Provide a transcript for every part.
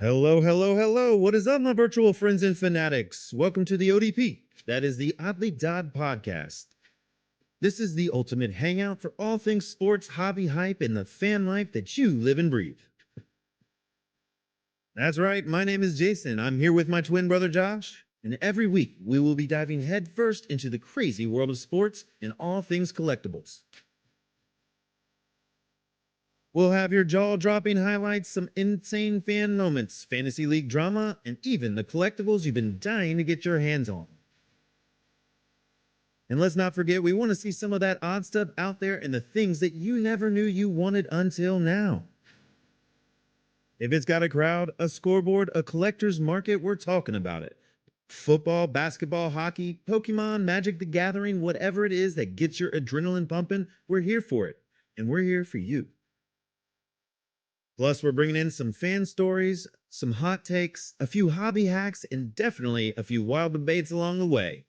Hello, hello, hello. What is up, my virtual friends and fanatics? Welcome to the ODP. That is the Oddly Dodd podcast. This is the ultimate hangout for all things sports, hobby hype, and the fan life that you live and breathe. That's right. My name is Jason. I'm here with my twin brother Josh. And every week we will be diving headfirst into the crazy world of sports and all things collectibles. We'll have your jaw dropping highlights, some insane fan moments, fantasy league drama, and even the collectibles you've been dying to get your hands on. And let's not forget, we want to see some of that odd stuff out there and the things that you never knew you wanted until now. If it's got a crowd, a scoreboard, a collector's market, we're talking about it. Football, basketball, hockey, Pokemon, Magic the Gathering, whatever it is that gets your adrenaline pumping, we're here for it. And we're here for you. Plus, we're bringing in some fan stories, some hot takes, a few hobby hacks, and definitely a few wild debates along the way.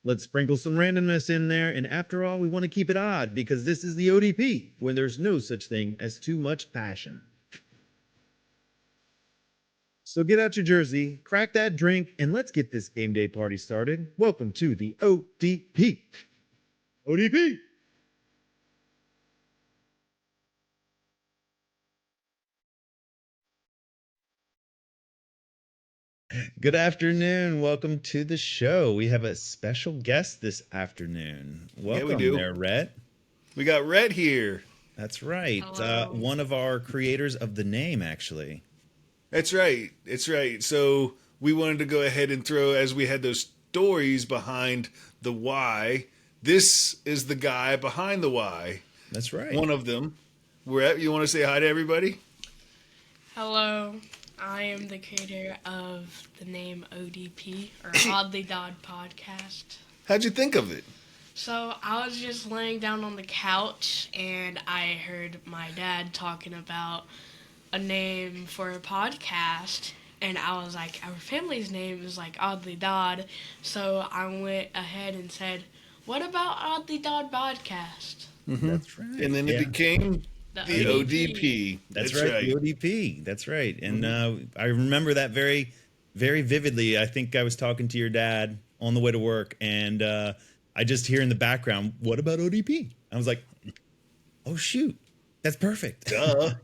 Let's sprinkle some randomness in there, and after all, we want to keep it odd because this is the ODP, when there's no such thing as too much passion. So get out your jersey, crack that drink, and let's get this game day party started. Welcome to the ODP. ODP! Good afternoon. Welcome to the show. We have a special guest this afternoon. Yeah, we Welcome do. there, Rhett. We got Red here. That's right. Hello. One of our creators of the name, actually. That's right. It's right. So we wanted to go ahead and throw, as we had those stories behind the why, this is the guy behind the why. That's right. One of them. Rhett, you want to say hi to everybody? Hello. I am the creator of the name ODP, or Oddly Dodd Podcast. How'd you think of it? So I was just laying down on the couch and I heard my dad talking about a name for a podcast. And I was like, our family's name is like Oddly Dodd. So I went ahead and said, what about Oddly Dodd Podcast? That's right. And then it became The the ODP. That's right. The ODP. That's right. And I remember that very, very vividly. I think I was talking to your dad on the way to work, and I just hear in the background, "What about ODP?" I was like, "Oh shoot, that's perfect." Duh.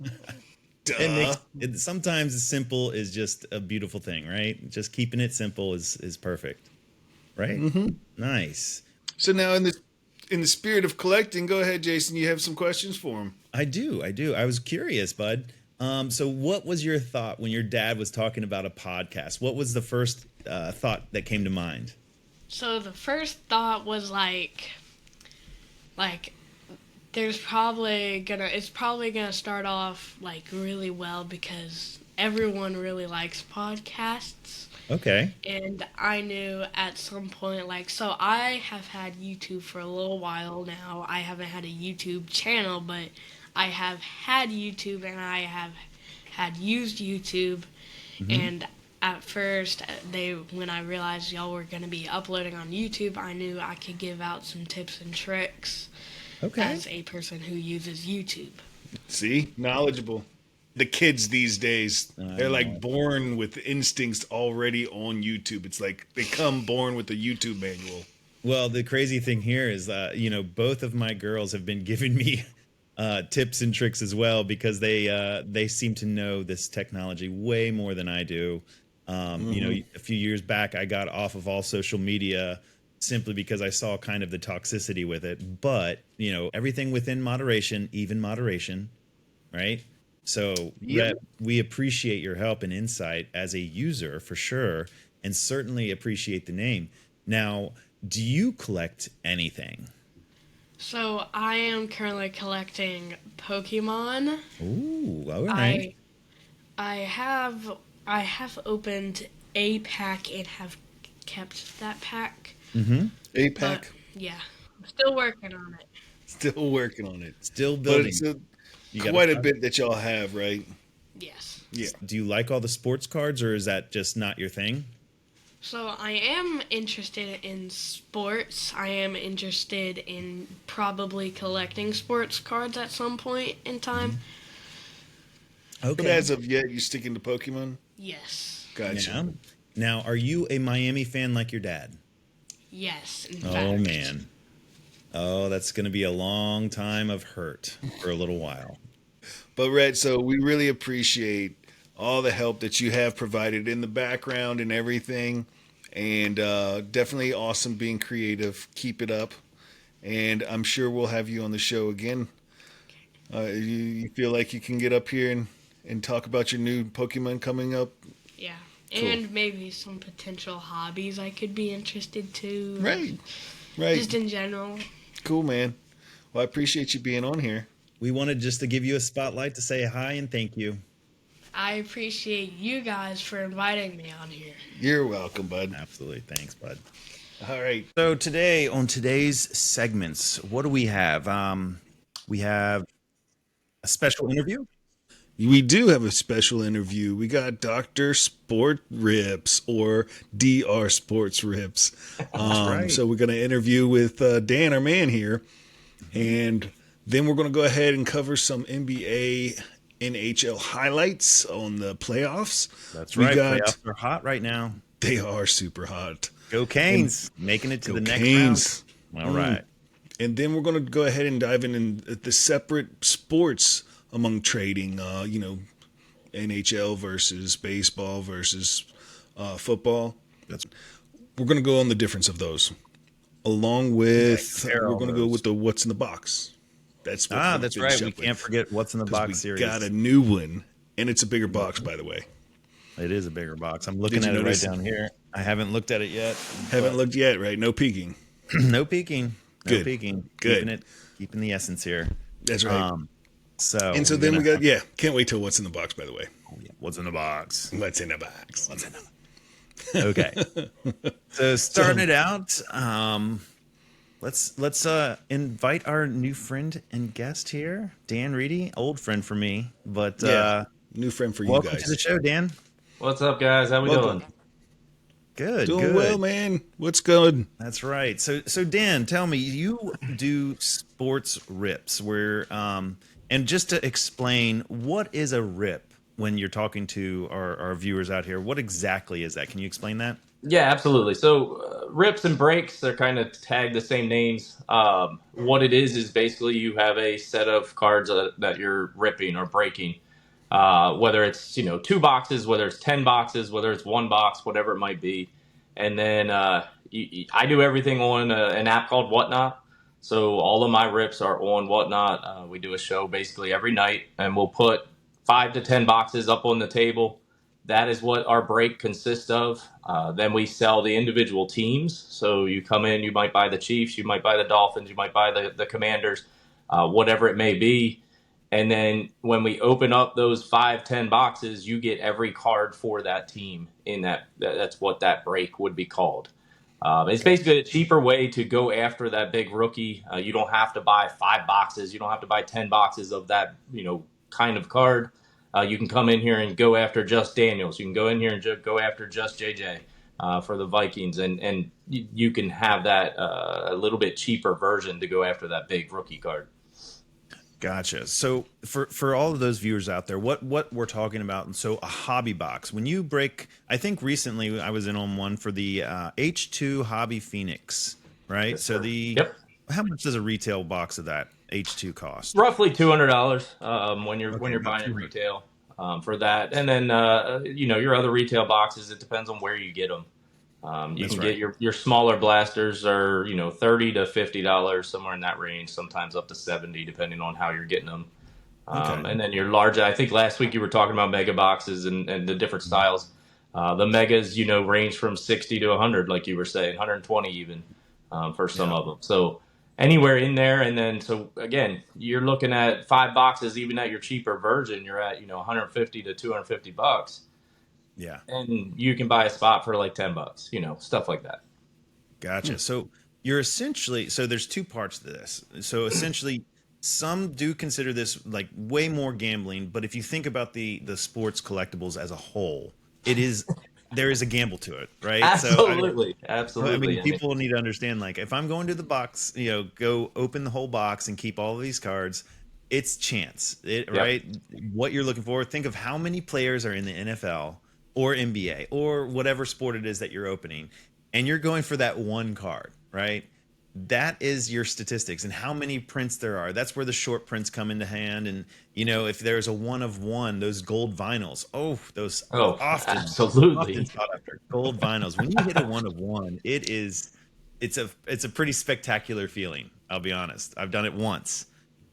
Duh. Sometimes simple is just a beautiful thing, right? Just keeping it simple is perfect, right? Nice. So now in the spirit of collecting, go ahead, Jason. You have some questions for him. I do. I was curious, bud. So what was your thought when your dad was talking about a podcast? What was the first thought that came to mind? So the first thought was like it's probably gonna start off like really well because everyone really likes podcasts. Okay. And I knew at some point, so I have had YouTube for a little while now. I haven't had a YouTube channel, but I have had YouTube and I have had used YouTube. And at first, when I realized y'all were going to be uploading on YouTube, I knew I could give out some tips and tricks as a person who uses YouTube. See? Knowledgeable. The kids these days, they're like born with instincts already on YouTube. It's like they come born with a YouTube manual. Well, the crazy thing here is, both of my girls have been giving me tips and tricks as well because they seem to know this technology way more than I do. A few years back, I got off of all social media simply because I saw kind of the toxicity with it. But everything within moderation, even moderation, right? So, Rhett, we appreciate your help and insight as a user for sure, and certainly appreciate the name. Now, do you collect anything? So I am currently collecting Pokemon. Ooh, all right. I have opened a pack and have kept that pack. APAC. But yeah, I'm still working on it. Still working on it. Still But building. it's You quite a gotta- bit that y'all have, right? Yes. Yeah. Do you like all the sports cards, or is that just not your thing? So I am interested in sports. I am interested in probably collecting sports cards at some point in time. But Okay. as of yet, you sticking to Pokemon? Yes. Gotcha. Yeah. Now, are you a Miami fan like your dad? Yes, in Oh fact. man. Oh, that's going to be a long time of hurt for a little while. But Rhett, so we really appreciate all the help that you have provided in the background and everything, and definitely awesome being creative. Keep it up, and I'm sure we'll have you on the show again. You feel like you can get up here and talk about your new Pokemon coming up? Yeah. Cool. And maybe some potential hobbies I could be interested to. Right, right. Just in general. Cool, man. Well, I appreciate you being on here. We wanted just to give you a spotlight to say hi and thank you. I appreciate you guys for inviting me on here. You're welcome, bud. Absolutely. Thanks, bud. All right. So today on today's segments, what do we have? We have a special interview. We do have a special interview. We got Dr. Sport Rips or DR Sports Rips. That's right. So we're going to interview with Dan, our man here. And then we're going to go ahead and cover some NBA, NHL highlights on the playoffs. That's We right. got, Playoffs are hot right now. they are super hot. Go Canes, making it to Go the next Canes. round. All right. And then we're going to go ahead and dive in the separate sports among trading, NHL versus baseball versus football. That's We're going to go on the difference of those. Along with, compare we're all going to go those. with the what's in the box. That's what we'll that's finish right. We up can't with. forget what's in the 'Cause box we series. got a new one, and it's a bigger box, by the way. It is a bigger box. I'm looking Did at you it right notice? down here. I haven't looked at it yet. Haven't looked yet, right? No peeking. No peeking. No Good. peeking. Good. Keeping the essence here. That's right. So and so we're then we gonna- got, yeah, can't wait till what's in the box, by the way. what's in the box. What's in the box? Okay. So starting it out, let's invite our new friend and guest here, Dan Reedy, old friend for me, but Yeah. New friend for you welcome guys. to the show, Dan. What's up, guys? How we Welcome. doing? Good, Doing good. well, man. What's good? That's right. So Dan, tell me, you do sports rips where and just to explain, what is a rip when you're talking to our viewers out here? What exactly is that? Can you explain that? Yeah, absolutely. So, rips and breaks, they're kind of tagged the same names. What it is basically you have a set of cards that you're ripping or breaking. Whether it's two boxes, whether it's 10 boxes, whether it's one box, whatever it might be. And then I do everything on an app called Whatnot. So all of my rips are on Whatnot. We do a show basically every night, and we'll put 5 to 10 boxes up on the table. That is what our break consists of. Then we sell the individual teams. So you come in, you might buy the Chiefs, you might buy the Dolphins, you might buy the Commanders, whatever it may be. And then when we open up those 5, 10 boxes, you get every card for that team in that's what that break would be called. It's basically a cheaper way to go after that big rookie. You don't have to buy 5 boxes. You don't have to buy 10 boxes of that, kind of card. You can come in here and go after just Daniels. You can go in here and go after just JJ for the Vikings. And you can have that a little bit cheaper version to go after that big rookie card. Gotcha. So for all of those viewers out there, what we're talking about, so a hobby box. When you break, I think recently I was in on one for the H2 Hobby Phoenix, right? Yes, So sir. Yep. how much does a retail box of that H2 cost? Roughly $200 when you're About buying it 200. retail for that, and then your other retail boxes. It depends on where you get them. You That's can right. get your smaller blasters are $30 to $50 somewhere in that range. Sometimes up to $70 depending on how you're getting them. Okay. And then your large. I think last week you were talking about mega boxes and the different styles. The megas range from 60 to 100, like you were saying, 120 even for some Yeah. of them. So anywhere in there, and then so again, you're looking at 5 boxes. Even at your cheaper version, you're at 150 to $250, Yeah. and you can buy a spot for like $10. Stuff like that. Gotcha. So you're essentially, so there's two parts to this. So essentially, some do consider this like way more gambling, but if you think about the sports collectibles as a whole, there is a gamble to it, right? Absolutely, So absolutely. people need to understand, like, if I'm going to the box, go open the whole box and keep all of these cards, it's chance, Yep. right? What you're looking for. Think of how many players are in the NFL or NBA or whatever sport it is that you're opening, and you're going for that one card, right? That is your statistics and how many prints there are. That's where the short prints come into hand. And if there's a one of one, those gold vinyls, oh, those Oh, often absolutely. sought after gold vinyls. When you hit a one of one, it's a pretty spectacular feeling. I'll be honest. I've done it once,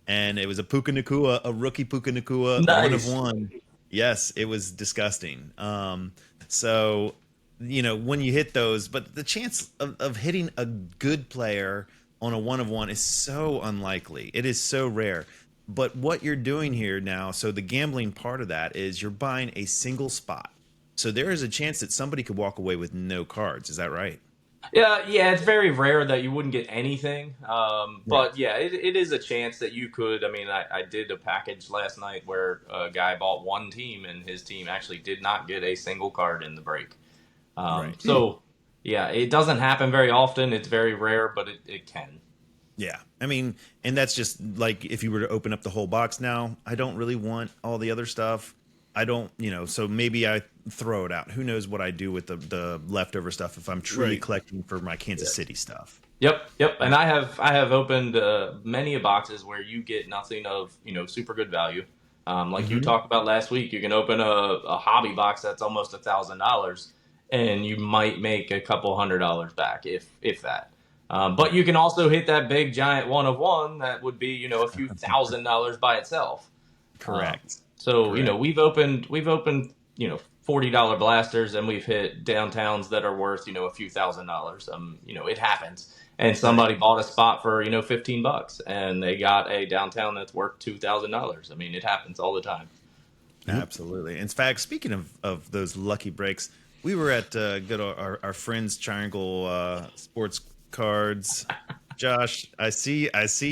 and it was a Puka Nakua, a rookie Puka Nakua, one of Nice. one. Yes, it was disgusting. So when you hit those, but the chance of hitting a good player on a one of one is so unlikely. It is so rare. But what you're doing here now, so the gambling part of that is you're buying a single spot. So there is a chance that somebody could walk away with no cards. Is that right? Yeah, yeah, it's very rare that you wouldn't get anything. Right. But yeah, it is a chance that you could. I mean, I did a package last night where a guy bought one team and his team actually did not get a single card in the break. Right. So yeah, it doesn't happen very often. It's very rare, but it can. Yeah. I mean, and that's just like if you were to open up the whole box now, I don't really want all the other stuff. I don't, so maybe I throw it out. Who knows what I do with the leftover stuff if I'm truly Right. collecting for my Kansas City stuff. Yep, yep. And I have opened many a boxes where you get nothing of super good value. Like you Hmm. talked about last week, you can open a hobby box that's almost $1,000, and you might make a couple $100 back, if that. But you Right. can also hit that big giant one of one that would be a few $1,000 by itself. Um, Correct. so Correct. we've opened $40 blasters, and we've hit downtowns that are worth a few $1,000s. It happens. And Right. somebody bought a spot for $15, and they got a downtown that's worth $2,000. I mean, it happens all the time. Yep. Absolutely. In fact, speaking of those lucky breaks, we were at good our friends Triangle Sports Cards. Josh, I see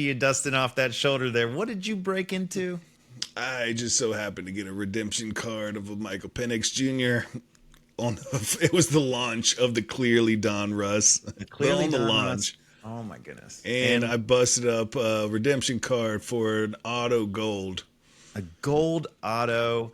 you dusting off that shoulder there. What did you break into? I just so happened to get a redemption card of a Michael Penix Jr. It was the launch of the Clearly Don Russ, but Clearly on the Don Ross. launch, Oh my goodness. and And I busted up a redemption card for an auto gold. a gold auto.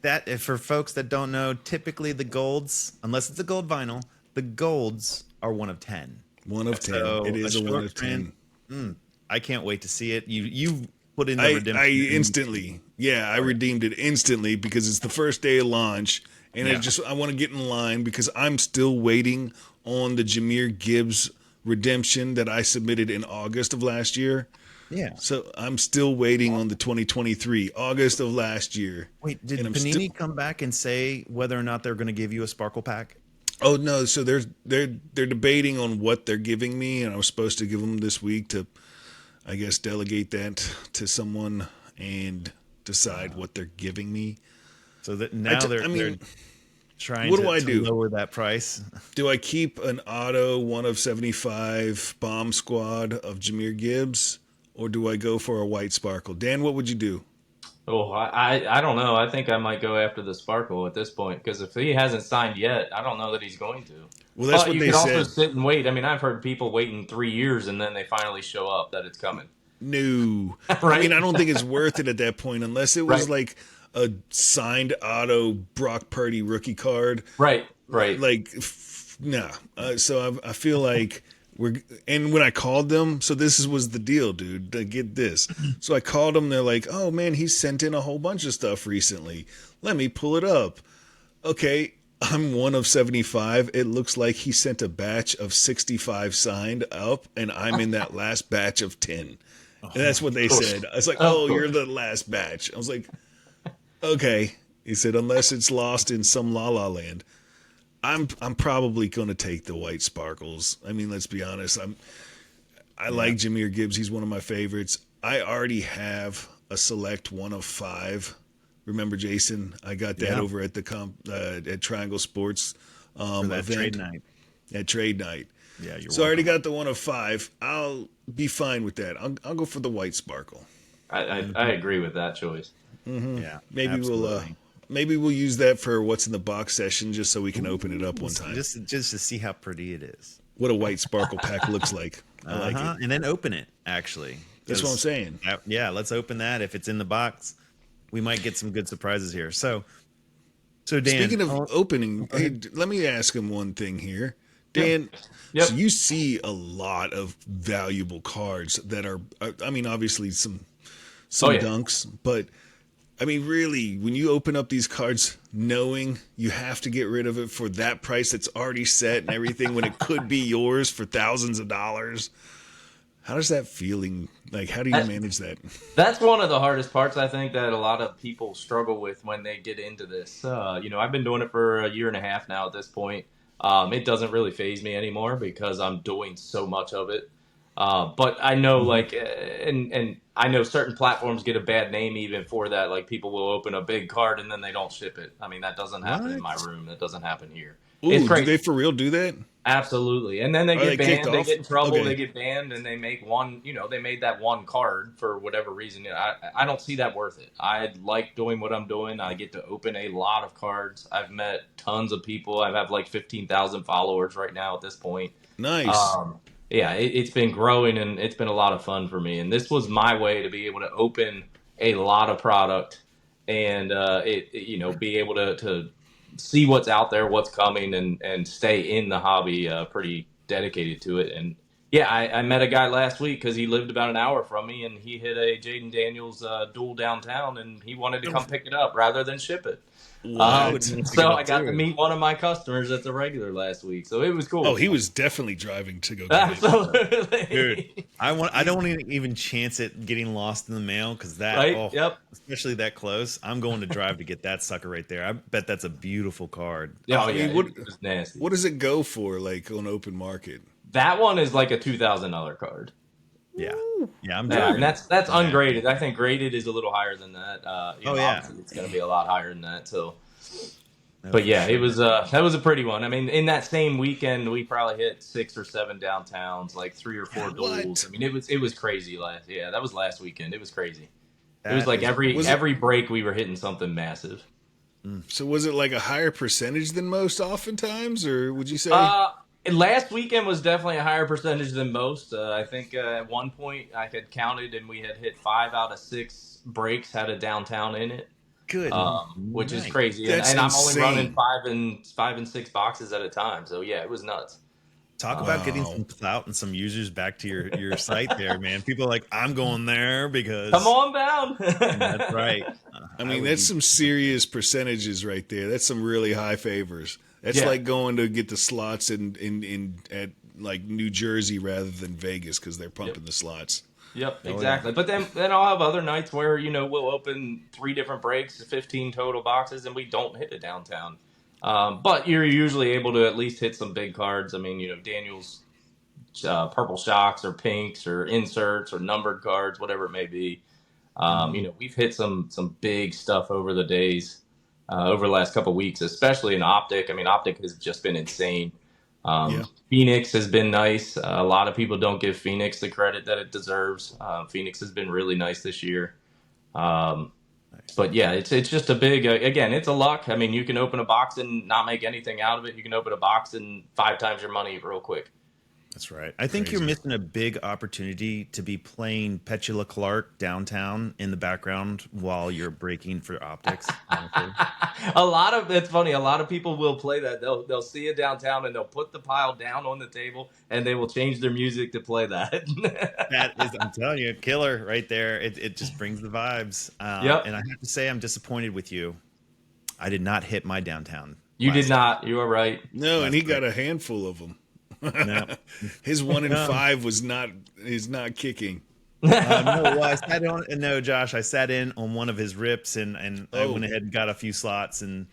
That for folks that don't know, typically the golds, unless it's a gold vinyl, the golds are one of 10. 1 of 10. It So a is a one short of print. 10. I can't wait to see it. You put in the I redemption. instantly, yeah, I Okay. redeemed it instantly because it's the first day of launch, and Yeah. I want to get in line because I'm still waiting on the Jameer Gibbs redemption that I submitted in August of last year. Yeah. So I'm still waiting on the 2023 August of last year, Wait, did and I'm still. Panini come back and say whether or not they're going to give you a sparkle pack? Oh no! So they're debating on what they're giving me, and I was supposed to give them this week to, I guess, delegate that to someone and decide what they're giving me. So that now I they're mean, trying what do to, I to do? lower that price. Do I keep an auto 1 of 75 bomb squad of Jameer Gibbs, or do I go for a white sparkle? Dan, what would you do? Oh, I don't know. I think I might go after the Sparkle at this point because if he hasn't signed yet, I don't know that he's going to. Well, that's But what you they could also said. sit and wait. I mean, I've heard people waiting 3 years and then they finally show up that it's coming. No, I mean Right? I don't think it's worth it at that point unless it was Right. like a signed auto Brock Purdy rookie card. Right. Right. No. I feel like we're and when I called them, so was the deal, dude. Get this. So I called them. They're like, "Oh man, he sent in a whole bunch of stuff recently. Let me pull it up." Okay, I'm 1 of 75. It looks like he sent a batch of 65 signed up, and I'm in that last batch of 10. And Oh that's my what they Of course. said. I was like, Of "Oh, you're course. the last batch." I was like, "Okay." He said, "Unless it's lost in some la la land." I'm probably going to take the white sparkles. I mean, let's be honest. I yeah. like Jameer Gibbs. He's one of my favorites. I already have a select 1 of 5. Remember, Jason? I got that Yeah. over at at Triangle Sports For that trade event night. at trade night. Yeah, you're So I already welcome. got the 1 of 5. I'll be fine with that. I'll go for the white sparkle. I agree with that choice. Yeah, Maybe absolutely. we'll use that for what's in the box session just so we can open it up one time. Just to see how pretty it is. What a white sparkle pack looks like. I like it. And then open it actually. That's what I'm 'Cause saying. yeah, let's open that. If it's in the box, we might get some good surprises here. So Dan, Speaking of oh, opening, go hey, ahead. let me ask him one thing here. Yeah. Dan, so Yep. you see a lot of valuable cards that are, I mean, obviously Oh some yeah. dunks, but I mean, really, when you open up these cards knowing you have to get rid of it for that price that's already set and everything when it could be yours for thousands of dollars, how does that feeling, like, how do you That, manage that? that's one of the hardest parts I think that a lot of people struggle with when they get into this. I've been doing it for a year and a half now at this point. It doesn't really phase me anymore because I'm doing so much of it. But I know, Mhm. and I know certain platforms get a bad name even for that. Like people will open a big card and then they don't ship it. I mean, that doesn't happen in my What? room. That doesn't happen here. It's Ooh, do they crazy. for real do that? Absolutely. And then they Are get they kicked banned, they off? get in trouble, they Okay, get banned, and they make one, they made that one card for whatever reason. I don't see that worth it. I like doing what I'm doing. I get to open a lot of cards. I've met tons of people. I have like 15,000 followers right now at this point. nice. Um, yeah, it's been growing and it's been a lot of fun for me. And this was my way to be able to open a lot of product and be able to see what's out there, what's coming, and stay in the hobby pretty dedicated to it. And yeah, I met a guy last week because he lived about an hour from me and he hit a Jaden Daniels duel downtown and he wanted to come pick it up rather than ship it. I would What? want to pick it So up I got to too. meet one of my customers that's a regular last week. So it was Oh, cool. he was definitely driving to go get it. Dude, Absolutely. I don't even chance it getting lost in the mail because that Right? oh, Yep. especially that close. I'm going to drive to get that sucker right there. I bet that's a beautiful card. Yeah, oh I yeah, mean, what it was nasty. what does it go for, like on open market? That one is like a $2,000 card. Yeah, yeah, I'm Yeah, and driving that's that. ungraded. I think graded is a little higher than that. Oh yeah, Obviously it's going to be a lot higher than that. So, no but for yeah, it sure. was that was a pretty one. I mean, in that same weekend, we probably hit 6 or 7 downtowns, like 3 or 4 duels. What? I mean, it was crazy last. Yeah, that was last weekend. It was crazy. It was That like is every Was it every break we were hitting something massive. so? Was it like a higher percentage than most, oftentimes, or would you say? Uh, Last weekend was definitely a higher percentage than most. I think at one point I had counted and we had hit 5 out of 6 breaks had a downtown in it, good which is night. crazy. And, That's and I'm only running insane. five and 6 boxes at a time. So yeah, it was nuts. Talk about getting Wow. some clout and some users back to your site there, man. People are like, I'm going there Come because on down. that's right. I I mean, would that's be some serious percentages right there. That's some really high favors. That's Yeah. like going to get the slots in at like New Jersey rather than Vegas because they're Yep. pumping the slots. Yep, oh yeah. exactly. But then I'll have other nights where we'll open 3 different breaks, 15 total boxes, and we don't hit a downtown. But you're usually able to at least hit some big cards. I mean, Daniel's purple shocks or pinks or inserts or numbered cards, whatever it may be. Mhm. We've hit some big stuff over the days, over the last couple of weeks, especially in Optic. I mean, Optic has just been insane. Yeah. Phoenix has been nice. A lot of people don't give Phoenix the credit that it deserves. Phoenix has been really nice this year. Um, Nice. but yeah, it's just a big again. It's a luck. I mean, you can open a box and not make anything out of it. You can open a box and 5 times your money real quick. That's right. I think you're Crazy. missing a big opportunity to be playing Petula Clark downtown in the background while you're breaking for optics, honestly. It's funny. A lot of people will play that. They'll see it downtown and they'll put the pile down on the table and they will change their music to play that. That is, I'm telling you, killer right there. It just brings the vibes. Yep, And I have to say, I'm disappointed with you. I did not hit my downtown you did last not. You are right. No, and last he break. got a handful of them. No. His one in No. five was not is not kicking. No, well, I sat on no, Josh. I sat in on one of his rips, and I went Oh, ahead and got a few slots, and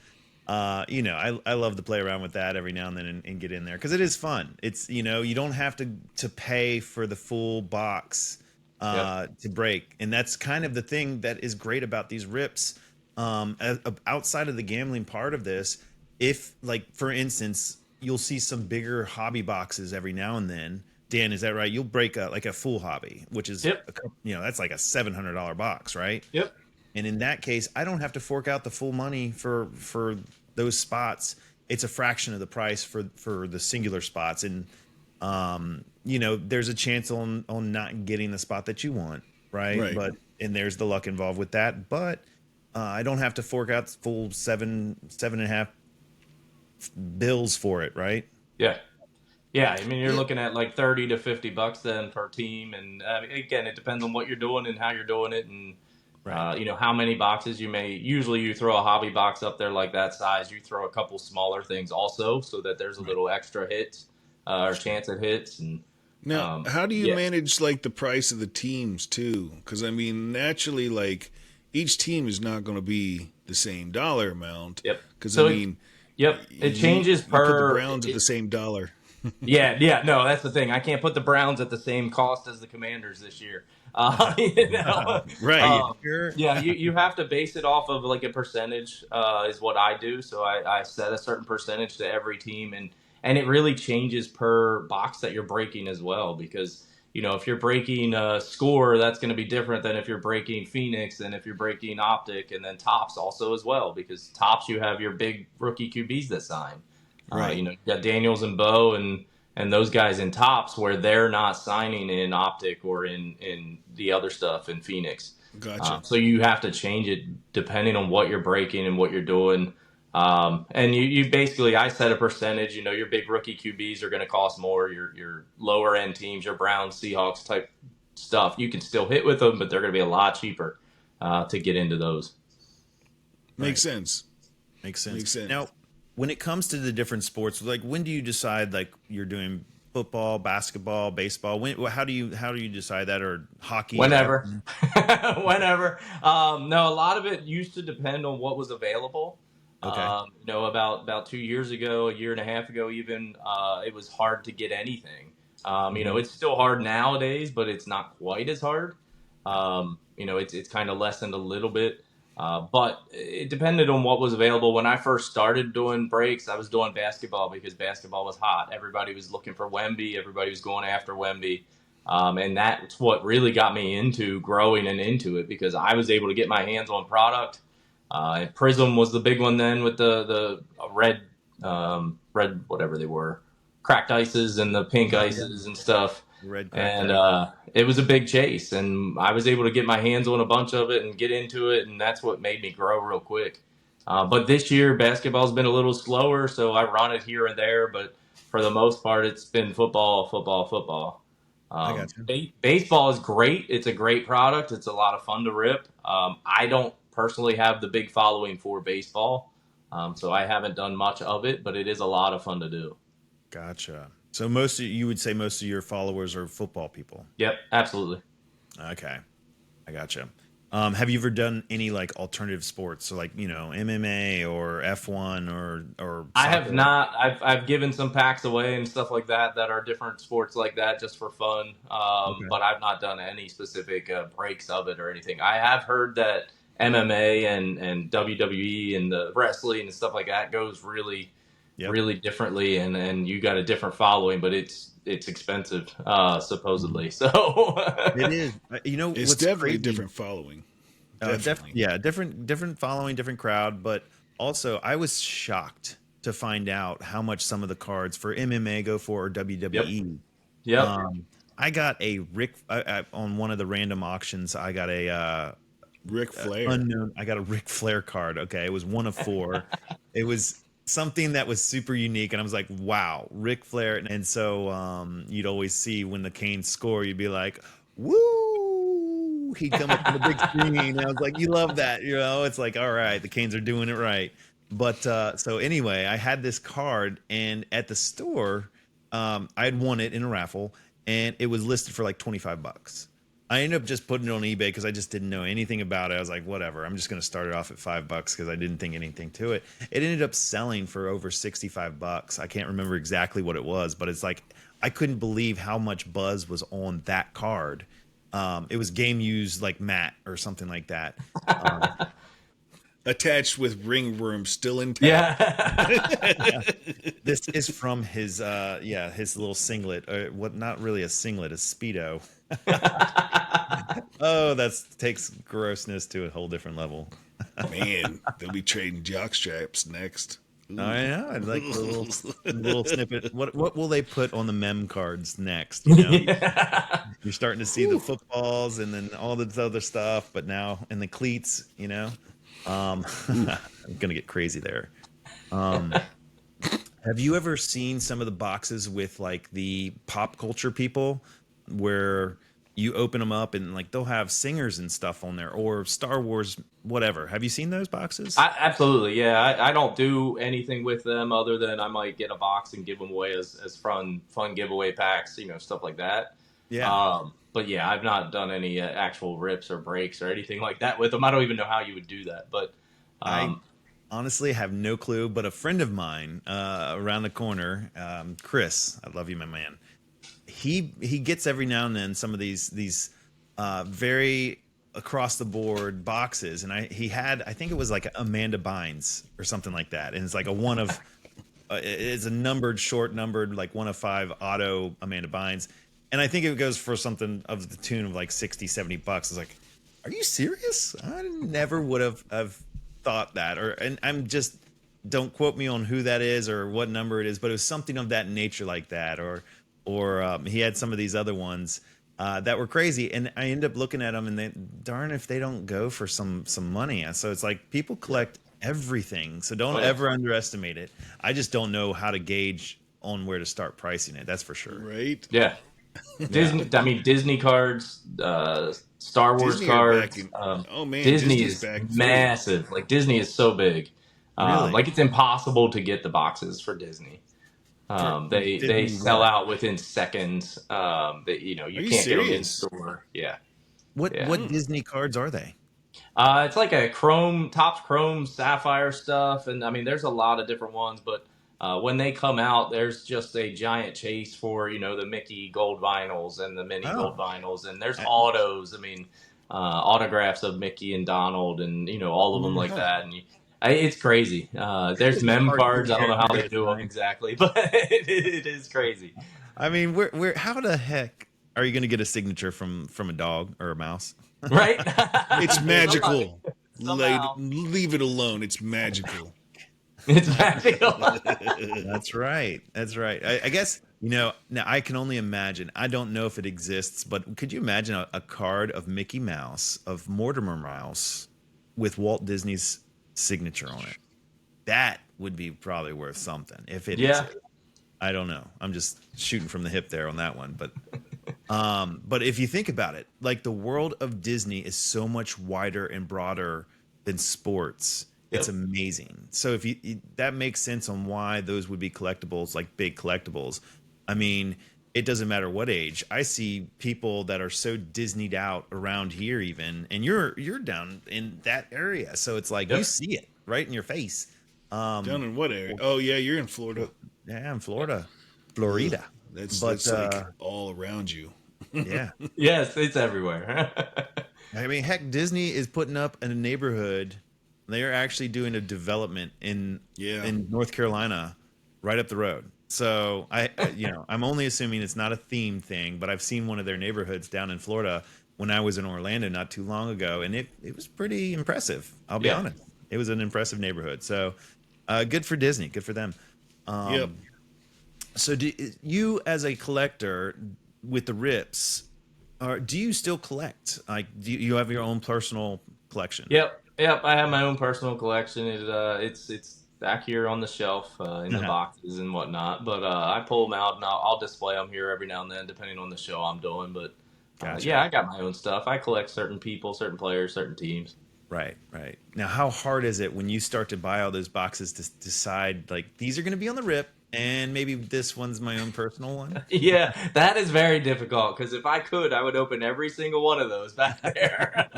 I love to play around with that every now and then and get in there because it is fun. It's you don't have to pay for the full box Yep. to break, and that's kind of the thing that is great about these rips. Outside of the gambling part of this, if like for instance, you'll see some bigger hobby boxes every now and then. Dan, is that right? You'll break like a full hobby, which is Yep. that's like a $700 box, right? Yep. And in that case, I don't have to fork out the full money for those spots. It's a fraction of the price for the singular spots, and there's a chance on not getting the spot that you want, right? Right. And there's the luck involved with that. But I don't have to fork out full seven and a half bills for it, right? Yeah. Yeah, I mean, you're Yeah. looking at like 30 to $50 then per team, and again, it depends on what you're doing and how you're doing it, and Right. how many boxes you may. Usually, you throw a hobby box up there like that size. You throw a couple smaller things also, so that there's a Right. little extra hit or Sure. chance at hits, and Now, how do you yeah, manage like the price of the teams too? Because I mean, naturally, like each team is not going to be the same dollar amount. yep. Because I So mean, it you changes you put the per. Browns at the same dollar. Yeah, yeah, no, that's the thing. I can't put the Browns at the same cost as the Commanders this year. Right. Are you Um, sure? yeah, you have to base it off of like a percentage, is what I do. So I set a certain percentage to every team, and it really changes per box that you're breaking as well. Because if you're breaking score, that's going to be different than if you're breaking Phoenix, and if you're breaking Optic, and then Tops also as well. Because Tops, you have your big rookie QBs that sign. Right. You got Daniels and Bo and those guys in Tops where they're not signing in Optic or in the other stuff in Phoenix. Gotcha. So you have to change it depending on what you're breaking and what you're doing. And you basically, I set a percentage. Your big rookie QBs are going to cost more. Your lower end teams, your Browns, Seahawks type stuff, you can still hit with them, but they're going to be a lot cheaper to get into those. Makes Right. sense. Makes sense. Makes sense. Now, when it comes to the different sports, like when do you decide like you're doing football, basketball, baseball? How do you decide that, or hockey or Whenever, F1? whenever. No, a lot of it used to depend on what was available. Okay. About 2 years ago, a year and a half ago, even it was hard to get anything. Hmm. It's still hard nowadays, but it's not quite as hard. Yeah. It's kind of lessened a little bit. But it depended on what was available. When I first started doing breaks, I was doing basketball because basketball was hot. Everybody was looking for Wemby. Everybody was going after Wemby. And that's what really got me into growing and into it because I was able to get my hands on product. And Prism was the big one then with the red whatever they were, cracked ices and the pink Oh yeah. ices and stuff. Red cracked And ice. it was a big chase, and I was able to get my hands on a bunch of it and get into it, and that's what made me grow real quick. But this year, basketball's been a little slower, so I run it here and there. But for the most part, it's been football, football, football. I got you. Baseball is great. It's a great product. It's a lot of fun to rip. I don't personally have the big following for baseball, so I haven't done much of it, but it is a lot of fun to do. Gotcha. So you would say most of your followers are football people. Yep, absolutely. Okay. I gotcha. Have you ever done any like alternative sports? So like, MMA or F1 or I have soccer? not. I've given some packs away and stuff like that that are different sports like that just for fun. Okay. But I've not done any specific breaks of it or anything. I have heard that MMA and WWE and the wrestling and stuff like that goes really, Yep. really differently, and you got a different following, but it's expensive Mhm. supposedly. So It is. It's What's definitely a crazy? different following. Definitely. Yeah, different following, different crowd, but also I was shocked to find out how much some of the cards for MMA go for or yep, WWE. yep. I got a on one of the random auctions. I got Ric Flair. unknown. I got a Ric Flair card. Okay, it was one of four. It was something that was super unique, and I was like, "Wow, Ric Flair!" And so you'd always see when the Canes score, you'd be like, "Woo!" He'd come up on the big screen, and I was like, "You love that, It's like, all right, the Canes are doing it right." But so anyway, I had this card, and at the store, I had won it in a raffle, and it was listed for like $25. I ended up just putting it on eBay because I just didn't know anything about it. I was like, whatever. I'm just going to start it off at $5 because I didn't think anything to it. It ended up selling for over $65. I can't remember exactly what it was, but it's like I couldn't believe how much buzz was on that card. It was game used like matte or something like that. Um, Attached with ringworm still intact. Yeah. yeah, this is from his little singlet. What? Not really a singlet, a speedo. Oh, that takes grossness to a whole different level. Man, they'll be trading jock straps next. I know. I'd like the little snippet. What will they put on the mem cards next? Yeah. You're starting to see the footballs and then all this other stuff, but now and the cleats. I'm gonna get crazy there. Um, have you ever seen some of the boxes with like the pop culture people, where you open them up and like they'll have singers and stuff on there, or Star Wars, whatever? Have you seen those boxes? Absolutely, yeah. I don't do anything with them other than I might get a box and give them away as fun giveaway packs, stuff like that. Yeah. But yeah, I've not done any actual rips or breaks or anything like that with them. I don't even know how you would do that, but I um, honestly have no clue, but a friend of mine around the corner, Chris, I love you, my man. He gets every now and then some of these very across the board boxes, and he had, I think it was like Amanda Bynes or something like that, and it's like a one of it's a numbered, short numbered, like 1 of 5 auto Amanda Bynes, and I think it goes for something of the tune of like 60-70 bucks. It's like, are you serious? I never would have thought that, and I'm just, don't quote me on who that is or what number it is, but it was something of that nature, like that, or he had some of these other ones that were crazy, and I end up looking at them, and they, darn if they don't go for some money. So it's like people collect everything, so don't ever underestimate it. I just don't know how to gauge on where to start pricing it. That's for sure. Right? yeah, Yeah. Disney. I mean, Disney cards, Star Wars Disney are back cards. in. Oh man, Disney Disney's is back fully. massive. Like Disney is so big. Really? Like it's impossible to get the boxes for Disney. For They Disney sell what? out within seconds. That Are you you can't get them in serious? store. Yeah, yeah. What Disney cards are they? It's like a Topps Chrome Sapphire stuff, and I mean, there's a lot of different ones. But when they come out, there's just a giant chase for the Mickey gold vinyls and the Minnie gold Oh, vinyls, and there's I- autos. I mean, autographs of Mickey and Donald, and all of them like Huh. that. And it's crazy. There's it's a mem hard to cards. I don't know how they carry at do them time. exactly, but it is crazy. I mean, how the heck are you going to get a signature from a dog or a mouse? Right? It's Somebody, magical. somehow, Leave it alone. It's magical. it's magical. That's right. That's right. I guess, now I can only imagine. I don't know if it exists, but could you imagine a card of Mickey Mouse, of Mortimer Mouse, with Walt Disney's signature on it? That would be probably worth something if it Yeah. exists. I don't know. I'm just shooting from the hip there on that one, but if you think about it, like the world of Disney is so much wider and broader than sports. It's Yep. amazing. So if that makes sense on why those would be collectibles, like big collectibles. I mean, it doesn't matter what age. I see people that are so Disneyed out around here even, and you're down in that area. So it's like you Yep. see it right in your face. Down in what area? Oh yeah, you're in Florida. Yeah, in Florida. Ugh, Florida. But that's like all around you. yeah. Yes, it's everywhere. I mean, heck, Disney is putting up in a neighborhood. They are actually doing a development Yeah. in North Carolina, right up the road. So I'm only assuming it's not a theme thing, but I've seen one of their neighborhoods down in Florida when I was in Orlando not too long ago, and it was pretty impressive. I'll be Yeah. honest, it was an impressive neighborhood. So good for Disney, good for them. Yep. So do you, as a collector with the rips, or do you still collect? Like, do you have your own personal collection? Yep. I have my own personal collection. It's back here on the shelf in the Uh-huh. boxes and whatnot. But I pull them out and I'll display them here every now and then, depending on the show I'm doing. But yeah, Gotcha. I got my own stuff. I collect certain people, certain players, certain teams. Right, right. Now, how hard is it when you start to buy all those boxes to decide, like, these are going to be on the rip, and maybe this one's my own personal one? Yeah, that is very difficult because if I could, I would open every single one of those back there.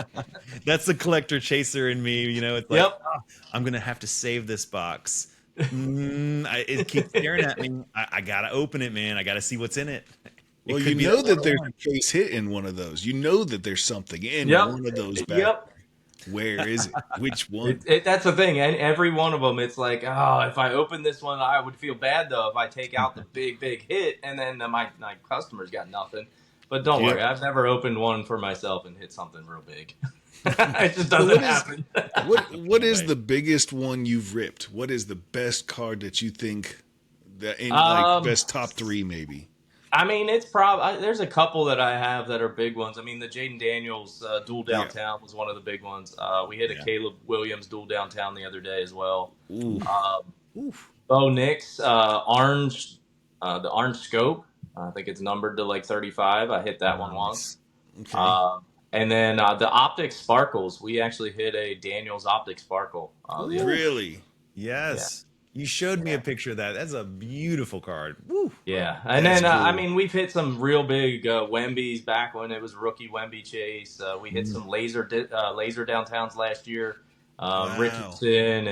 That's the collector chaser in me. It's like, Yep. "Oh, I'm going to have to save this box. It keeps staring at me. I got to open it, man. I got to see what's in it. It Well, you could be know that one that I there's want. a case hit in one of those. You know that there's something in Yep. one of those back. Yep. Where is it? Which one? That's the thing, and every one of them, it's like, oh, if I open this one, I would feel bad though if I take out the big hit, and then my customers got nothing. But don't Yep. worry, I've never opened one for myself and hit something real big. It just So doesn't happen. what No is way. the biggest one you've ripped? What is the best card that you think that in like um, best top three maybe? I mean, it's probably there's a couple that I have that are big ones. I mean, the Jaden Daniels dual Yeah. downtown was one of the big ones. We hit a Yeah. Caleb Williams dual downtown the other day as well. Ooh. Um, Oof. Bo Nix orange, the orange scope. I think it's numbered to like 35. I hit that one once. Nice. Okay. Um, and then the optic sparkles. We actually hit a Daniels optic sparkle the other day. Oof. Really? Yeah. Yes. You showed me a Yeah. picture of that. That's a beautiful card. Woo. Yeah, and That's then I cool. mean we've hit some real big Wemby's back when it was rookie Wemby chase. We hit Mm. some laser downtowns last year. Wow. Richardson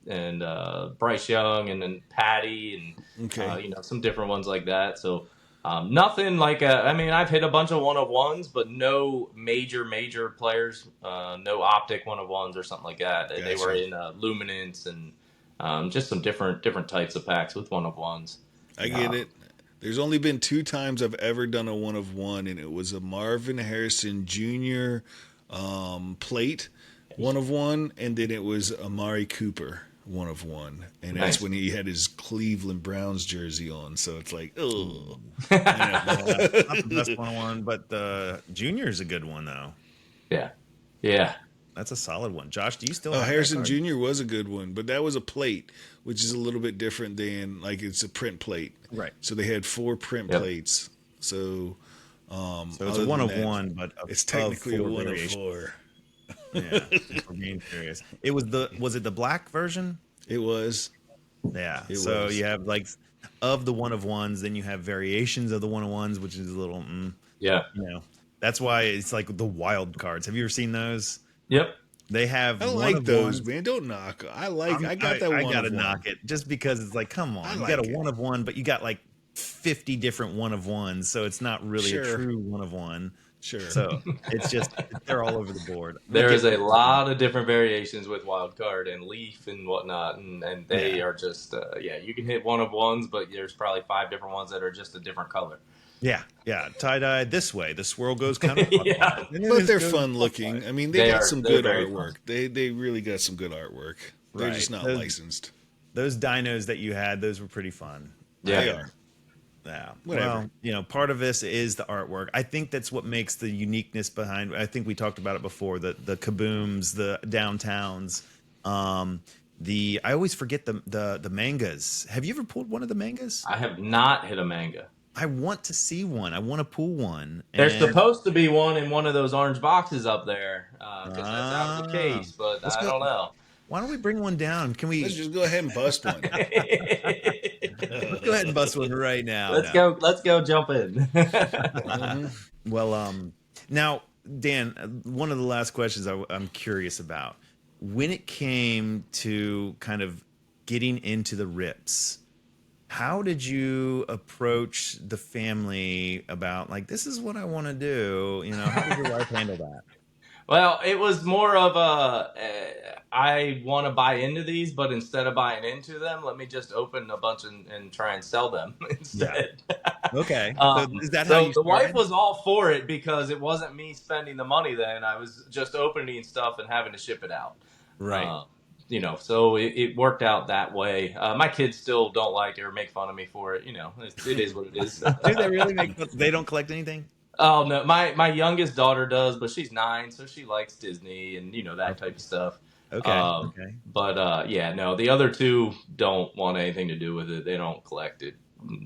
and Bryce Young and then Patty and Okay. some different ones like that. So nothing like I mean I've hit a bunch of one of ones, but no major players. No optic one of ones or something like that. They were Gotcha. in luminance and just some different types of packs with one of ones. I get Um, it. There's only been two times I've ever done a one of one, and it was a Marvin Harrison Jr. Plate one of one, and then it was Amari Cooper one of one, and that's Nice. when he had his Cleveland Browns jersey on. So it's like, oh, Yeah. Not the best one, but the junior is a good one though. Yeah. Yeah. That's a solid one. Josh, do you still Oh, have that Harrison card? Jr. was a good one, but that was a plate, which is a little bit different than like it's a print plate. Right. So they had four print Yep. plates. So So it's a other one than of that, one, but it's of technically a four one of variations. four. Yeah. If we're being serious. Was it the black version? It was. Yeah. It So was. you have like of the one of ones, then you have variations of the one of ones, which is a little, Yeah. that's why it's like the wild cards. Have you ever seen those? Yep. They have I one like of those, ones. man. Don't knock. I got that I one gotta of one. knock it just because it's like, come I on, you got like a it. one of one, but you got like 50 different one of ones, so it's not really a Sure. true one of one. Sure. So it's just they're all over the board. I'm gonna There is get a lot of different variations with wild card and leaf and whatnot, and they yeah, are just you can hit one of ones, but there's probably five different ones that are just a different color. yeah. Tie dye this way, the swirl goes Yeah. counterclockwise, and then But it they're goes fun looking. clockwise. I mean, they They got are some they're good very fun. artwork. They really got some good artwork. They're just Right. not licensed. Those dinos that you had, those were pretty fun. Yeah. They are. Yeah. Whatever. Well, part of this is the artwork. I think that's what makes the uniqueness behind. I think we talked about it before. The kabooms, the downtowns. I always forget the mangas. Have you ever pulled one of the mangas? I have not hit a manga. I want to see one. I want to pull one. There's And supposed to be one in one of those orange boxes up there because that's out of the ah, case, but let's I go. don't know. Why don't we bring one down? Can Let's we? just go ahead and bust one. Let's go ahead and bust one right now. Let's No. go. Let's go jump in. Well, now, Dan, one of the last questions I'm curious about. When it came to kind of getting into the rips, how did you approach the family about like this is what I want to do? How did your wife handle that? Well, it was more of I want to buy into these, but instead of buying into them, let me just open a bunch and try and sell them Yeah. instead. Okay. So is that how So you the wife started? was all for it because it wasn't me spending the money then. I was just opening stuff and having to ship it out. Right. So it worked out that way. My kids still don't like it or make fun of me for it. It is what it is. Do they really make? They don't collect anything? Oh no, my youngest daughter does, but she's 9, so she likes Disney and that type of stuff. Okay. Okay. But yeah, no, the other two don't want anything to do with it. They don't collect it.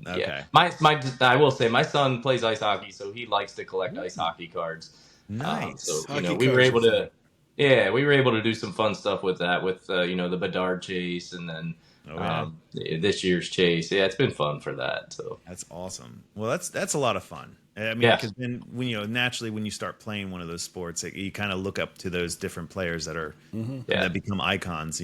Yeah, Okay. my I will say my son plays ice hockey, so he likes to collect ice hockey cards. Nice. So Hockey we were cards able are to, fun. yeah, we were able to do some fun stuff with that, with the Bedard chase, and then Oh, yeah. this year's chase. Yeah, it's been fun for that. So That's awesome. Well, that's a lot of fun. I mean, yeah, because then naturally when you start playing one of those sports, you kind of look up to those different players that are yeah. that become icons.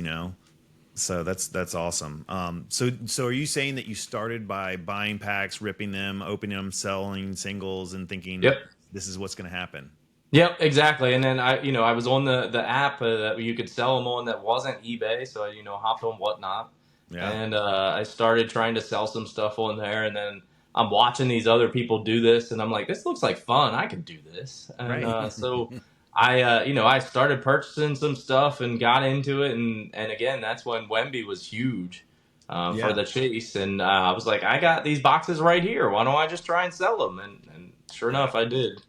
So that's awesome. So are you saying that you started by buying packs, ripping them, opening them, selling singles, and thinking Yep. this is what's going to happen? Yep, exactly. And then I was on the app that you could sell them on that wasn't eBay, so I hopped on Whatnot, Yeah. and I started trying to sell some stuff on there, and then I'm watching these other people do this, and I'm like, this looks like fun. I could do this, and Right. so I started purchasing some stuff and got into it, and again, that's when Wemby was huge for Yeah. the chase, and I was like, I got these boxes right here. Why don't I just try and sell them? And sure enough, I did,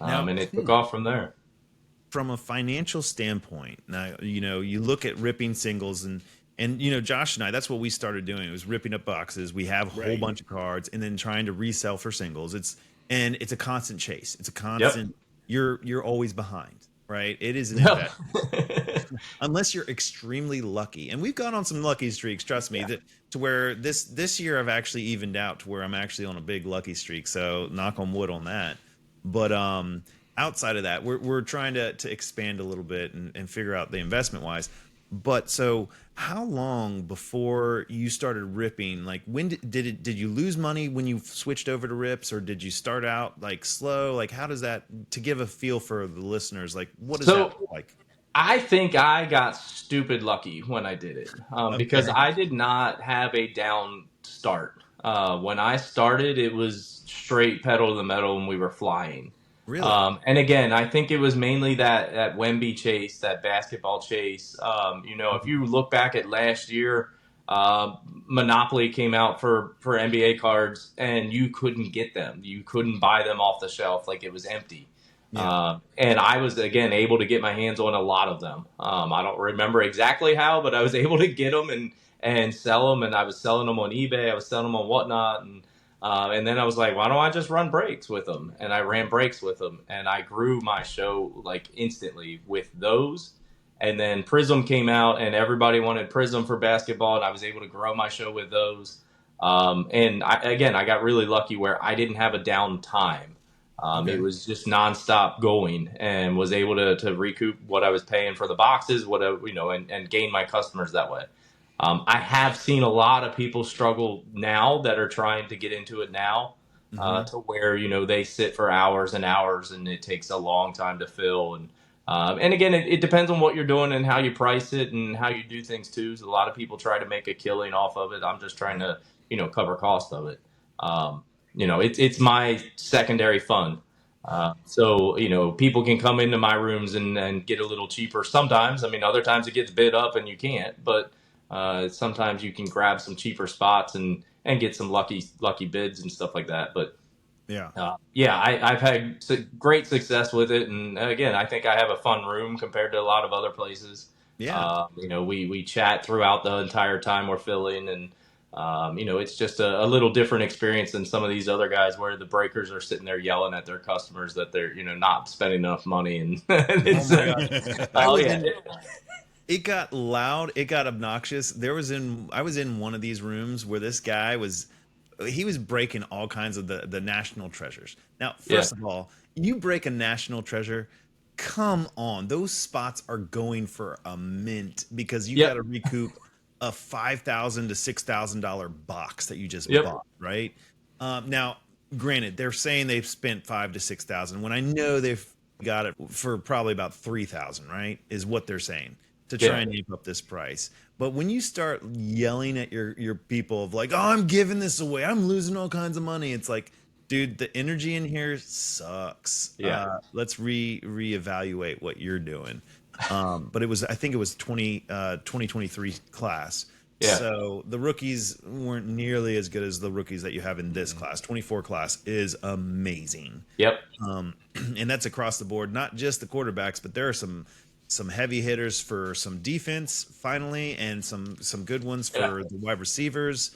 Now, and it took off from there. from a financial standpoint, now you look at ripping singles and Josh and I, that's what we started doing. It was ripping up boxes. We have a whole Right. bunch of cards and then trying to resell for singles. It's a constant chase. It's a Yep. constant. You're always behind, right? It is an Yep. investment unless you're extremely lucky. And we've gone on some lucky streaks, trust me, Yeah. that to where this year I've actually evened out to where I'm actually on a big lucky streak. So knock on wood on that. But outside of that, we're trying to expand a little bit and figure out the investment wise. But so how long before you started ripping? Like when did you lose money when you switched over to rips, or did you start out like slow? Like how does that, to give a feel for the listeners, like what does that So look like? I think I got stupid lucky when I did it because Okay. I did not have a down start. When I started, it was straight pedal to the metal and we were flying. Really? And again, I think it was mainly that Wemby chase, that basketball chase. If Mhm. you look back at last year, Monopoly came out for NBA cards, and you couldn't get them. You couldn't buy them off the shelf; like it was empty. Yeah. And I was again able to get my hands on a lot of them. I don't remember exactly how, but I was able to get them and sell them. And I was selling them on eBay. I was selling them on whatnot, and then I was like, why don't I just run breaks with them? And I ran breaks with them, and I grew my show like instantly with those. And then Prism came out, and everybody wanted Prism for basketball, and I was able to grow my show with those. I got really lucky where I didn't have a down time. It Okay. was just nonstop going, and was able to recoup what I was paying for the boxes, whatever and gain my customers that way. I have seen a lot of people struggle now that are trying to get into it now, Hmm. to where they sit for hours and hours, and it takes a long time to fill. And again, it depends on what you're doing and how you price it and how you do things too. So a lot of people try to make a killing off of it. I'm just trying Right. to cover cost of it. It's my secondary fund. So people can come into my rooms and get a little cheaper sometimes. I mean, other times it gets bid up and you can't, but sometimes you can grab some cheaper spots and get some lucky bids and stuff like that. But Yeah. yeah, I've had great success with it, and again, I think I have a fun room compared to a lot of other places. Yeah. We chat throughout the entire time we're filling, and it's just a little different experience than some of these other guys where the breakers are sitting there yelling at their customers that they're not spending enough money, and, and Oh it's my gosh. I oh was yeah, in it got loud, it got obnoxious. I was in one of these rooms where this guy was he was breaking all kinds of the national treasures. Now, yeah, first of all, you break a national treasure, come on. Those spots are going for a mint because you got yep, to recoup a $5,000 to $6,000 box that you just yep, bought, right? Now, granted, they're saying they've spent 5 to 6,000 when I know they've got it for probably about 3,000, right? Is what they're saying to try yeah, and ape up this price. But when you start yelling at your people of like, "Oh, I'm giving this away. I'm losing all kinds of money." It's like, dude, the energy in here sucks. yeah, Let's reevaluate what you're doing. But I think it was 2023 class. yeah, So the rookies weren't nearly as good as the rookies that you have in this class. 24 class is amazing. yep, Um, and that's across the board, not just the quarterbacks, but there are some heavy hitters for some defense finally, and some good ones yeah. for the wide receivers,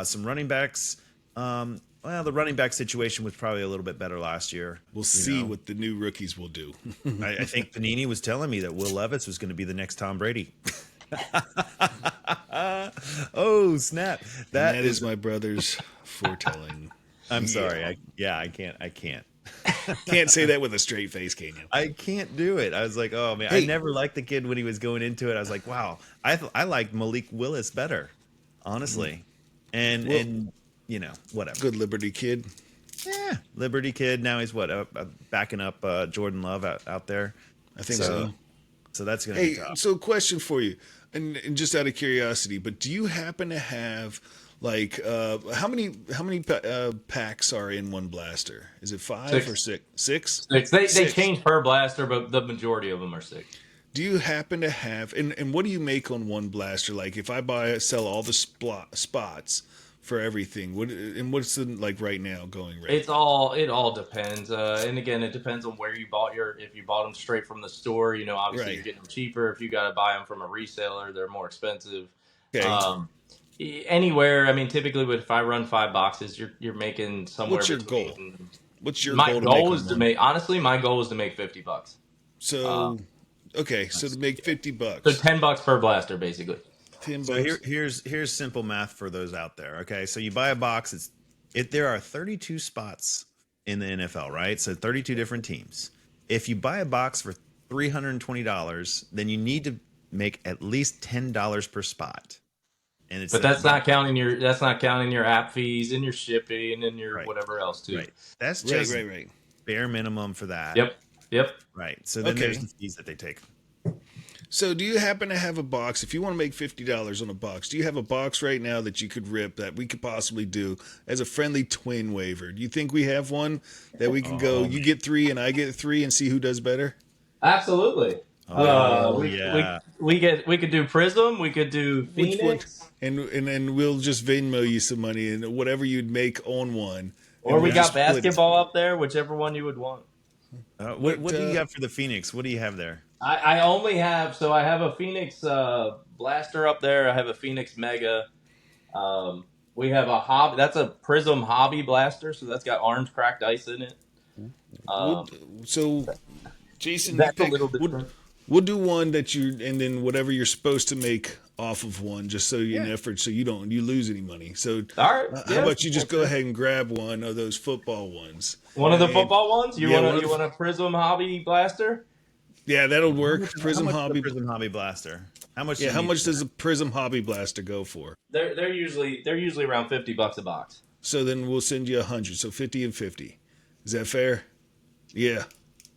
some running backs. Well, the running back situation was probably a little bit better last year. We'll You see know, what the new rookies will do. I think Panini was telling me that Will Levis was going to be the next Tom Brady. Oh snap! And That that is is. my brother's foretelling. I'm Yeah. sorry. I can't. I can't. Can't say that with a straight face, can you? I can't do it. I was like, oh man, I Hey, never liked the kid when he was going into it. I was like, wow, I liked Malik Willis better, honestly, well, and whatever. good Liberty kid. Yeah, Liberty kid. Now he's what backing up Jordan Love out there. I think So so. so that's gonna be Hey, tough. so question for you, and just out of curiosity, but do you happen to have Like, how many packs are in one blaster? Is it 5 Six. or 6? 6? They Six. change per blaster, but the majority of them are 6. Do you happen to have and what do you make on one blaster? Like, if I sell all the spots for everything, what's the like right now going rate? It all depends, and again, it depends on where you bought if you bought them straight from the store, obviously Right. you're getting them cheaper. If you got to buy them from a reseller, they're more expensive. Okay. Anywhere, I mean, typically, if I run 5 boxes, you're making somewhere What's your between. goal? What's your My goal to goal make is on to one? make honestly, my goal is to make $50. So, okay, so to make So $50, $10 per blaster, basically. $10. So here's simple math for those out there. Okay, so you buy a box. There are 32 spots in the NFL, right? So 32 different teams. If you buy a box for $320, then you need to make at least $10 per spot. And it's But that's not counting your app fees and your shipping and your Right. whatever else too. right. That's Right, just right. bare minimum for that. Yep. Right. So then there's Okay. the fees that they take. So, do you happen to have a box? If you want to make $50 on a box, do you have a box right now that you could rip that we could possibly do as a friendly twin waiver? Do you think we have one that we can go? You get 3 and I get 3 and see who does better. Absolutely. Yeah. We could do Prism. We could do Which one? Phoenix. And then we'll just Venmo you some money and whatever you'd make on one. Or and we we'll got just split it. basketball up there, whichever one you would want. What do you got for the Phoenix? What do you have there? I only have I have a Phoenix blaster up there. I have a Phoenix Mega. We have a hobby. That's a Prism Hobby blaster, so that's got orange cracked ice in it. So, Jason, That's you a pick, little different. we'll do one that and then whatever you're supposed to make off of one, just so you effort, so you lose any money. So, All right. how about you just go ahead and grab one of those football ones? One of the And- football ones? You Yeah, want a Prism Hobby blaster? Yeah, that'll work. Prism How much is Hobby. the Prism Hobby Blaster. How much? Yeah, do you how need much for does that? a Prism Hobby Blaster go for? They're usually around $50 a box. So then we'll send you 100. So 50 and 50. Is that fair? Yeah,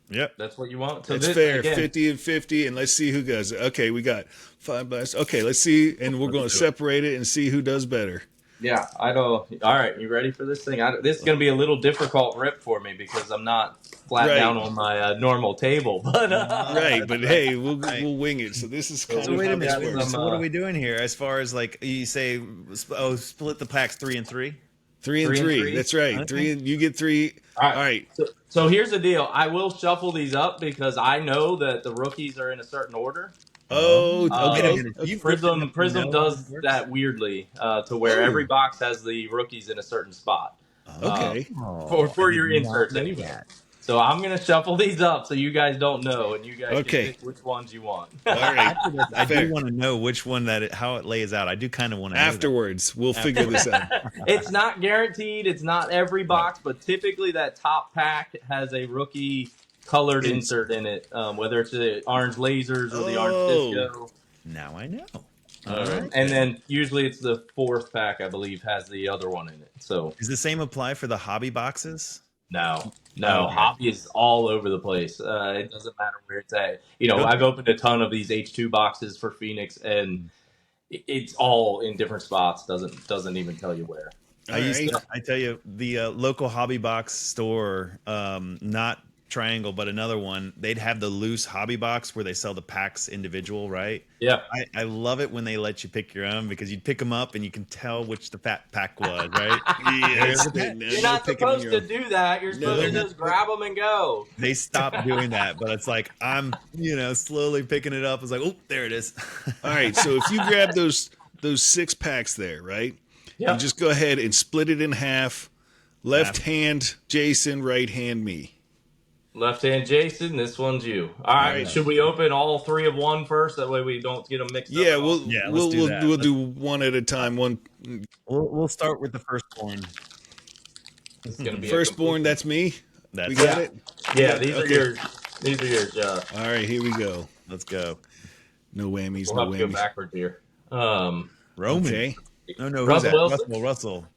Yep. That's what you want. So that's this, fair. again, 50 and 50, and let's see who does it. Okay, we got 5 blasters. Okay, let's see, and we're going to separate it and see who does better. Yeah, I don't. All right, you ready for this thing? This is going to be a little difficult rip for me because I'm not flat Right. down on my normal table. But Right, but hey, we'll wing it. So this is kind So of wait how a this minute. works. So what are we doing here? As far as like you say, split the packs 3 and 3. 3 and 3. 3. That's right. Okay. 3 and you get 3. All All right. So here's the deal. I will shuffle these up because I know that the rookies are in a certain order. Oh, okay. You Prism does works? that weirdly to where every box has the rookies in a certain spot. Okay. For your inserts anyway. So I'm gonna shuffle these up so you guys don't know, and you guys Okay. can pick which ones you want. All right. I Fair. do want to know which one how it lays out. I do kind of want to know that. Afterwards, we'll figure this out. It's not guaranteed. It's not every box, but typically that top pack has a rookie colored insert in it, whether it's the orange lasers or the orange disco. Now I know. And then usually it's the fourth pack, I believe, has the other one in it. So Does the same apply for the hobby boxes? no, Okay. hobby is all over the place. It doesn't matter where it's at. I've opened a ton of these H2 boxes for Phoenix, and it's all in different spots. Doesn't even tell you where. I tell you, the local hobby box store, not Triangle, but another one, they'd have the loose hobby box where they sell the packs individual, right? Yeah. I love it when they let you pick your own because you pick them up and you can tell which the fat pack was, right? Yes, You're not supposed to do that. You're supposed to just grab them and go. They stopped doing that, but it's like I'm, slowly picking it up. It's like, oh, there it is. All right. So if you grab those 6 packs there, right? Yeah. You just go ahead and split it in half. Left hand Jason, right hand me. Left hand Jason, this one's you. All right. Should we open all 3 of one first? That way we don't get them mixed up. Yeah, let's do that. we'll do one at a time. We'll start with the firstborn. It's gonna be Firstborn, that's me. That's We got it. Yeah, these are Okay. yours. These are yours, Josh. All right, here we go. Let's go. No whammies, We'll no have to go whammies. backwards here. Roman. Okay. No, who's Russell that? Wilson? Russell.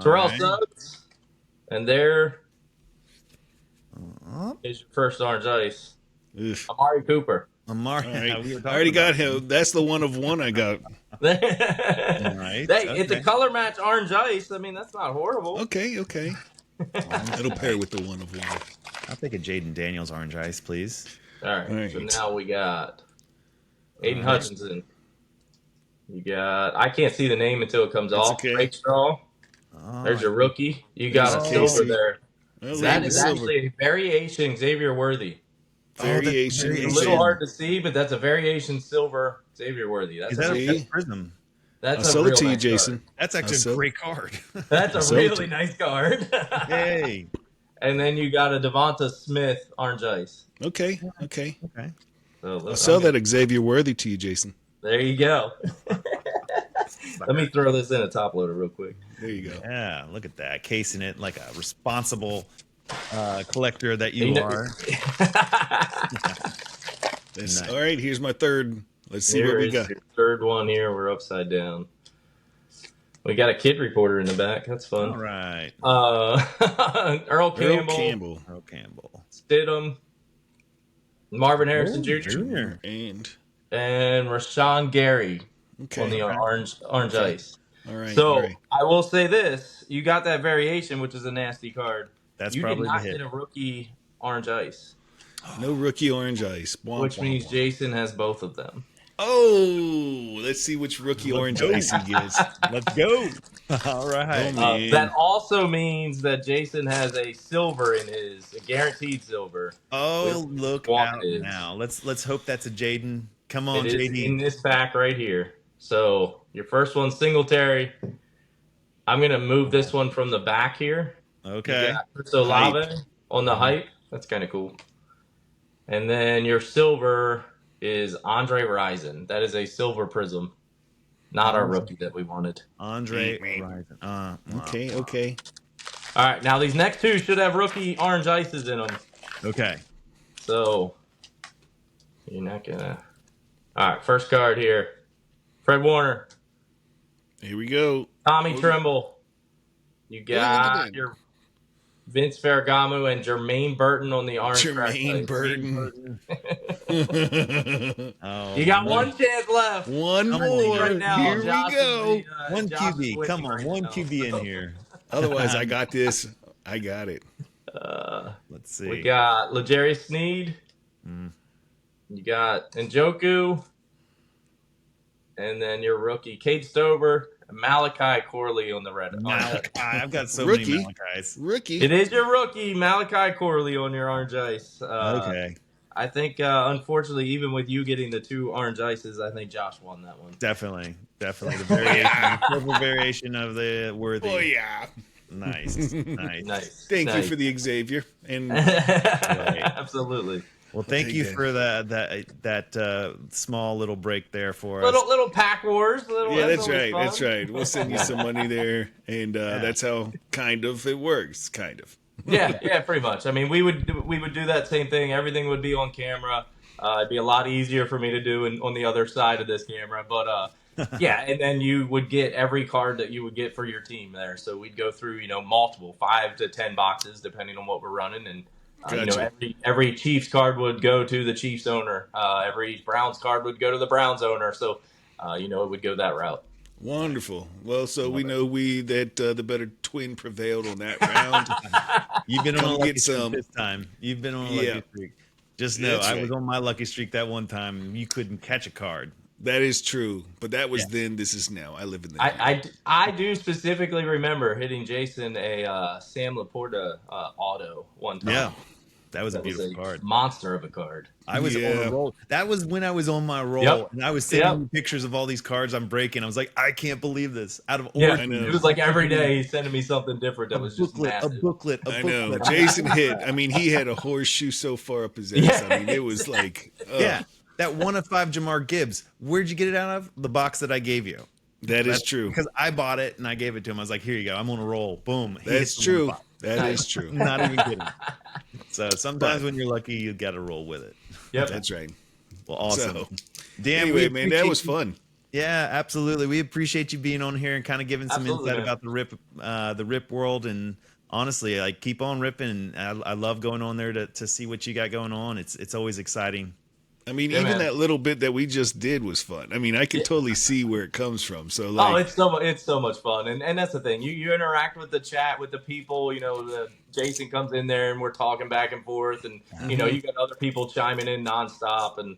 Terrell right. Suggs. And there is your first orange ice. Oof. Amari Cooper. Amari, All right. we were I talking already got about him. That's the one of one I got. Nice. Hey, it's a Okay. color match orange ice. I mean, that's not horrible. Okay. It'll pair with the one of one. I'll take a Jaden Daniels orange ice, please. All right, All so right. now we got Aiden All right. Hutchinson. You got, I can't see the name until it comes That's off. okay. Drake Straw. Oh, There's your rookie. You There's got a a Oh. silver Casey. there. Well, That the is silver. actually a variation Xavier Worthy. Variation. that's It's a He little said, hard to see, but that's a variation silver Xavier Worthy. Is That's that a, that's See? Prism? I'll that's a sell it real to you, nice Jason. That's I'll actually a sell- great card. card. That's I'll a sell it to really you. nice card. Yay. And then you got a Devonta Smith orange ice. Okay. Okay. So I'll sell that Xavier Worthy to you, Jason. There you go. Let me throw this in a top loader real quick. There you go. Yeah, look at that. Casing it like a responsible collector that you You know- are. That's, Nice. All right. Here's my third. Let's see Here what we is got. your third one here. We're upside down. We got a kid reporter in the back. That's fun. All right. Earl Campbell, Earl Campbell. Stidham, Marvin Harrison Oh, Jr., Junior. And and Rashawn Gary on the okay. orange Okay. ice. All right. So all right. I will say this: you got that variation, which is a nasty card. That's You did probably the not hit. get a rookie orange ice, No rookie orange ice. Womp, which womp, means womp. Jason has both of them. Oh, let's see which rookie orange go. ice he gets. Let's go. All right. Oh, man. That also means that Jason has a silver in his, a guaranteed silver. Oh, Which look swap out is. now. Let's hope that's a Jaden. Come on, It is JD. in this pack right here. So your first one's Singletary. I'm gonna move this one from the back here. Okay. You got Chris Olave on the hype. That's kind of cool. And then your silver is Andre Rison. That is a silver prism, not our rookie that we wanted. Andre Rison. Okay. All right, now these next two should have rookie orange ices in them. Okay. So you're not gonna. All right, first card here. Fred Warner, Here we go. Tommy Tremble. You Look at got that. your Vince Ferragamo and Jermaine Burton on the orange. Jermaine crack Burton. Oh, You got no. one chance left. One Come on. more. Right now, Here Josh we go. is the, One Josh is QB. winning Come on, right one now. QB in here. Otherwise, I got this. I got it. Let's see. We got L'Jarius Sneed. Mm. You got Njoku. And then your rookie, Kate Stover, and Malachi Corley on the red. Malachi. I've got so Rookie. many Malachis. Rookie. It is your rookie, Malachi Corley, on your orange ice. Okay. I think, unfortunately, even with you getting the two orange ices, I think Josh won that one. Definitely. The variation, the purple variation of the worthy. Oh, yeah. Nice. Nice. Thank you Nice. for the Xavier. And Absolutely. Well, thank take you that. for that small little break there for us. Little pack wars. yeah, that's always right. fun. That's right. We'll send you some money there. And that's how kind of it works. Kind of. Yeah, pretty much. I mean, we would do that same thing. Everything would be on camera. It'd be a lot easier for me to do on the other side of this camera. But yeah, and then you would get every card that you would get for your team there. So we'd go through, multiple 5 to 10 boxes depending on what we're running, and Gotcha. every Chiefs card would go to the Chiefs owner. Every Browns card would go to the Browns owner. So it would go that route. Wonderful. Well, so we know that the better twin prevailed on that round. You've been on Come a lucky get streak some. this time. You've been on a Yeah. lucky streak. Just know, That's I right. was on my lucky streak that one time. You couldn't catch a card. That is true. But that was then. This is now. I live in the I do specifically remember hitting Jason a Sam Laporta auto one time. Yeah, that was a That was beautiful card. monster of a card. I was on Yeah. a roll. That was when I was on my roll, Yep. and I was sending Yep. you pictures of all these cards I'm breaking. I was like, I can't believe this. Out of Yeah, order, know. it was like every day he's sending me something different that a was just booklet, a massive. booklet, a I booklet. know. Jason hit. I mean, he had a horseshoe so far up his ass. I mean, it was like, Yeah, that 1 of 5 Jamar Gibbs. Where'd you get it out of? The box that I gave you. that is true. Because I bought it and I gave it to him. I was like, here you go. I'm on a roll. Boom. He That's hits the true. one box. That is true. Not even kidding. So sometimes But- when you're lucky, you got to roll with it. Yep. That's right. Well, awesome. So, Dan, anyway, we man, that appreciate was you- fun. Yeah, absolutely. We appreciate you being on here and kind of giving some Absolutely, insight man. about the Rip world. And honestly, like, keep on ripping. And I love going on there to see what you got going on. It's always exciting. I mean, Yeah, even man. that little bit that we just did was fun. I mean, I can totally see where it comes from. So Oh, like, it's so much fun, and that's the thing. You interact with the chat with the people. Jason comes in there and we're talking back and forth, and mhm, you got other people chiming in nonstop, and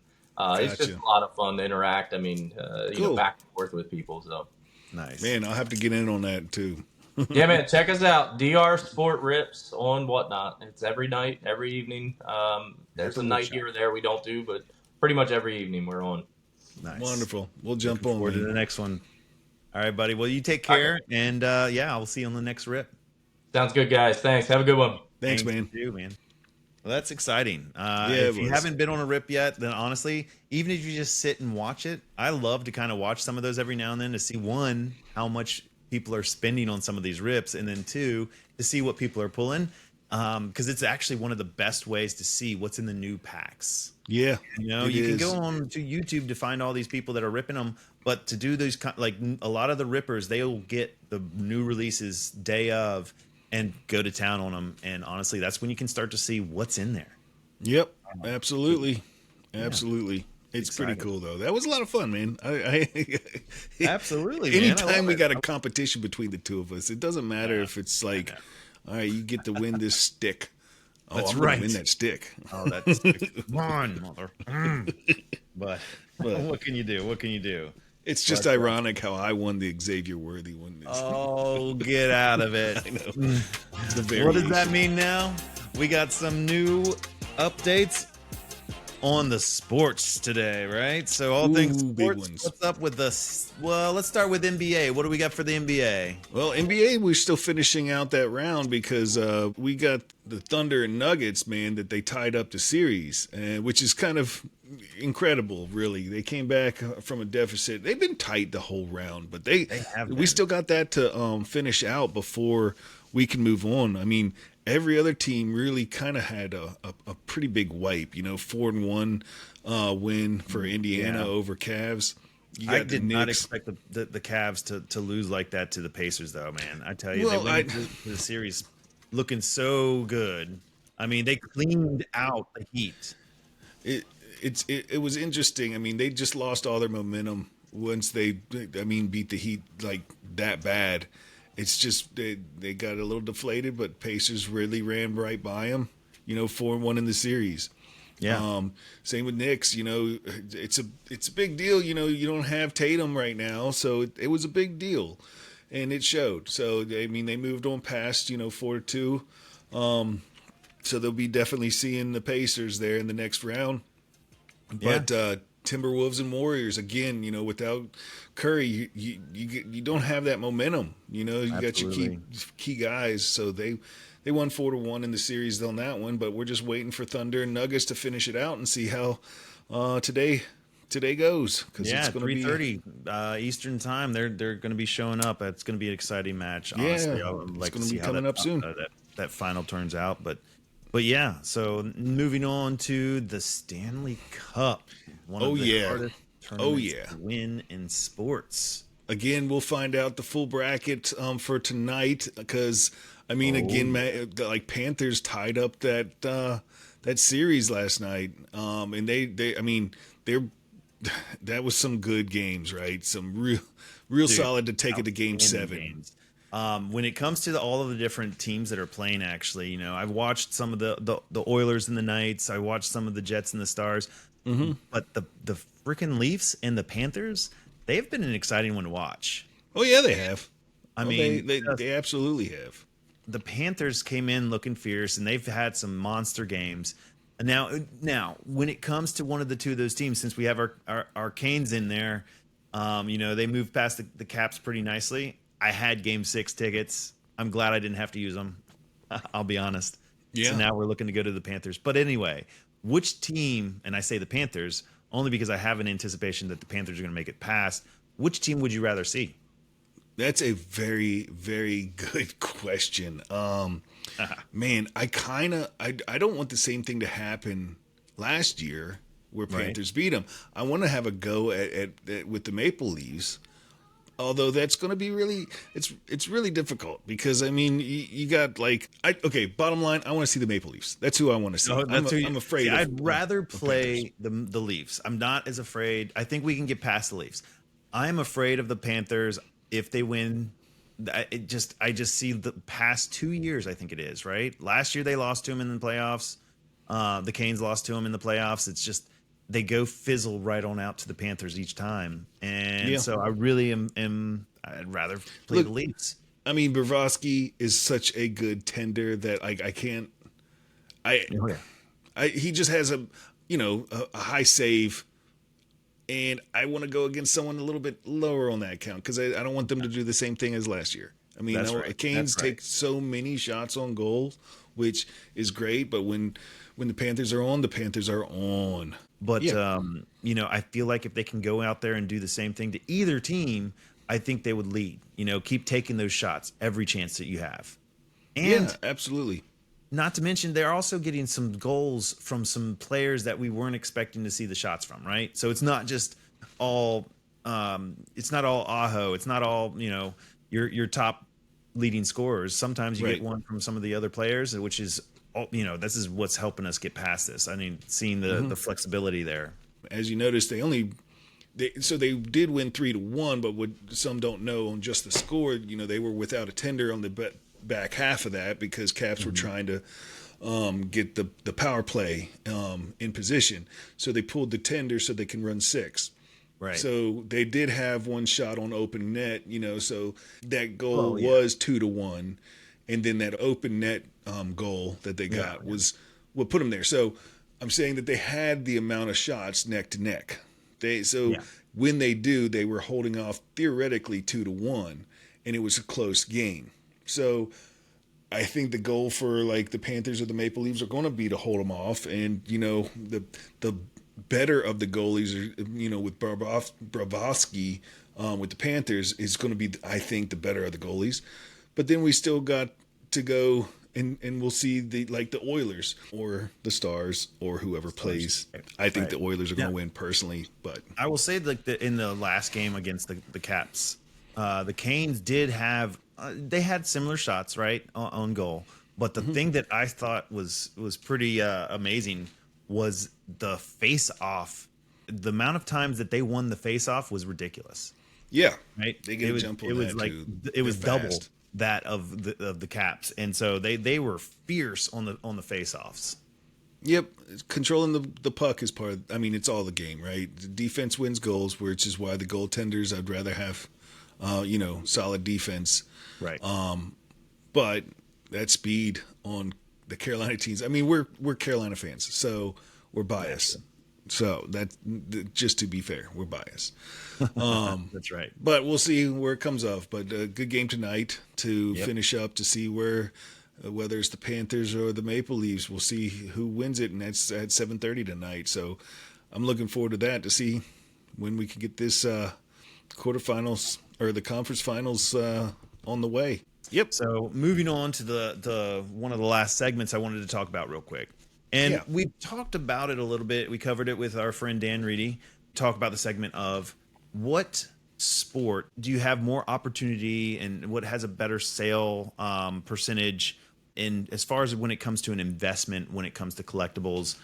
it's just gotcha. a lot of fun to interact. I mean, Cool. back and forth with people. So Nice. Man, I'll have to get in on that too. yeah, man, check us out. DR Sport Rips on Whatnot. It's every night, every evening. I have There's to a look night shop. here or there we don't do, but pretty much every evening we're on. Nice. Wonderful. We'll jump Looking on, forward to man. the next one. All right, buddy. Well, you take All right, care, and yeah, I'll see you on the next rip. sounds good, guys. Thanks. Have a good one. Thanks, Thanks, you man. too, man. Well, that's exciting. Yeah, it If you was. haven't been on a rip yet, then honestly, even if you just sit and watch it, I love to kind of watch some of those every now and then to see one, how much people are spending on some of these rips, and then two, to see what people are pulling. Because it's actually one of the best ways to see what's in the new packs. Yeah, it You can go is. on to YouTube to find all these people that are ripping them, but to do those like a lot of the rippers, they'll get the new releases day of and go to town on them. And honestly, that's when you can start to see what's in there. Yep, absolutely, Yeah, absolutely. It's pretty excited. cool though. That was a lot of fun, man. Absolutely, man. I Anytime love we it. got a competition between the two of us, it doesn't matter Yeah, if it's I like, know. all right, you get to win this stick. Oh, That's I'm gonna win right. that stick. Oh, that's come on, mother. But But what can you do? What can you do? it's But just ironic how I won the Xavier Worthy one. oh, get out of it. I know. It's the What does that variation. mean now? We got some new updates on the sports today, right? So all things Ooh, big sports. ones. What's up with well, let's start with NBA. What do we got for the NBA? Well, NBA, we're still finishing out that round because we got the Thunder and Nuggets, man, that they tied up the series, which is kind of incredible, really. They came back from a deficit. They've been tight the whole round, but They have we been. still got that to finish out before we can move on. I mean, every other team really kind of had a pretty big wipe. 4-1 win for Indiana Yeah. over Cavs. You I got the did not Knicks. expect the Cavs to lose like that to the Pacers, though, man. I tell you, they Well, went into the series looking so good. I mean, they cleaned out the Heat. it it was interesting. I mean, they just lost all their momentum once they, I mean, beat the Heat like that bad. It's just they got a little deflated, but Pacers really ran right by them. 4-1 in the series. Yeah. Same with Knicks. It's a big deal. You don't have Tatum right now, so it was a big deal, and it showed. So I mean, they moved on past 4-2. So they'll be definitely seeing the Pacers there in the next round. Yeah. But Timberwolves and Warriors again, without Curry, you don't have that momentum. You got your Absolutely. key guys, so they won 4-1 in the series on that one. But we're just waiting for Thunder and Nuggets to finish it out and see how today goes, because Yeah, it's going to be 3:30 Eastern time. They're going to be showing up. It's going to be an exciting match. Honestly, I would it's like to going to see be how coming up soon. that final turns out. But yeah. So moving on to the Stanley Cup, one Oh, of the yeah. hardest Oh, tournaments yeah. to win in sports. Again, we'll find out the full bracket for tonight because I mean, Oh, again, yeah. like Panthers tied up that series last night, and I mean, they're that was some good games, right? Some real Dude, solid to take it to Game outstanding 7. games. When it comes to all of the different teams that are playing, actually, I've watched some of the Oilers and the Knights. I watched some of the Jets and the Stars. But the freaking Leafs and the Panthers, they've been an exciting one to watch. Oh yeah, they have. I Oh, mean, they absolutely have. the Panthers came in looking fierce, and they've had some monster games. Now, when it comes to one of the two of those teams, since we have our Canes in there, they moved past the Caps pretty nicely. I had Game 6 tickets. I'm glad I didn't have to use them. I'll be honest. Yeah. So now we're looking to go to the Panthers. But anyway, which team, and I say the Panthers only because I have an anticipation that the Panthers are going to make it past, which team would you rather see? That's a very, very good question. Man, I don't want the same thing to happen last year where Right. Panthers beat them. I want to have a go at with the Maple Leafs, Although that's going to be really, it's really difficult because I mean you got like okay. Bottom line, I want to see the Maple Leafs. That's who I want to see. No, that's who you, I'm see. afraid I'd rather of Panthers. play the Leafs. I'm not as afraid. I think we can get past the Leafs. I'm afraid of the Panthers if they win. I just see the past 2 years. I think it is right. Last year they lost to him in the playoffs. The Canes lost to him in the playoffs. It's just they go fizzle right on out to the Panthers each time, and Yeah. so I really am I'd rather play the Look, Leafs. I mean, Brovsky is such a good tender that I can't. I, Oh, yeah. he just has a high save, and I want to go against someone a little bit lower on that count because I don't want them to do the same thing as last year. I mean, That's no, right. Canes That's right. take so many shots on goals, which is great, but when the Panthers are on, the Panthers are on. But Yeah, I feel like if they can go out there and do the same thing to either team, I think they would lead. Keep taking those shots every chance that you have. yeah, And absolutely. not to mention they're also getting some goals from some players that we weren't expecting to see the shots from, right? So all it's not all Aho, it's not all, your top leading scorers. Sometimes you get Right. one from some of the other players, which is this is what's helping us get past this. I mean, seeing the flexibility there. As you notice, they did win 3-1, but what some don't know on just the score, they were without a tender on the back half of that because Caps were trying to get the power play in position. So they pulled the tender so they can run six. Right. So they did have one shot on open net, so that goal Well, yeah. was 2-1, and then that open net goal that they got was what put them there. So I'm saying that they had the amount of shots neck to neck. Yeah. When they do, they were holding off theoretically 2-1, and it was a close game. So I think the goal for like the Panthers or the Maple Leafs are going to be to hold them off, and the better of the goalies are with Bravosky with the Panthers is going to be, I think, the better of the goalies. But then we still got to go and we'll see the Oilers or the Stars or whoever plays. I think Right. the Oilers are going to Yeah. win personally, but I will say in the last game against the Caps, the Canes did have they had similar shots right on goal, but the thing that I thought was pretty amazing was the face off. The amount of times that they won the face off was ridiculous. yeah, Right? they get a jump on it was that like too. it was They're double fast. that of the Caps, and so they were fierce on the face offs. Yep, controlling the puck is part of, I mean, it's all the game, right? The defense wins goals, which is why the goaltenders, I'd rather have, solid defense. Right. But that speed on the Carolina teams, I mean, we're Carolina fans, so we're biased. So just to be fair, we're biased. That's right. But we'll see where it comes off. But a good game tonight to Yep. finish up to see where whether it's the Panthers or the Maple Leafs. We'll see who wins it, and that's at 7:30 tonight. So I'm looking forward to that to see when we can get this quarterfinals or the conference finals on the way. Yep. So moving on to the one of the last segments I wanted to talk about real quick. And Yeah. we talked about it a little bit. We covered it with our friend Dan Reedy. Talk about the segment of what sport do you have more opportunity and what has a better sale percentage in as far as when it comes to an investment, when it comes to collectibles,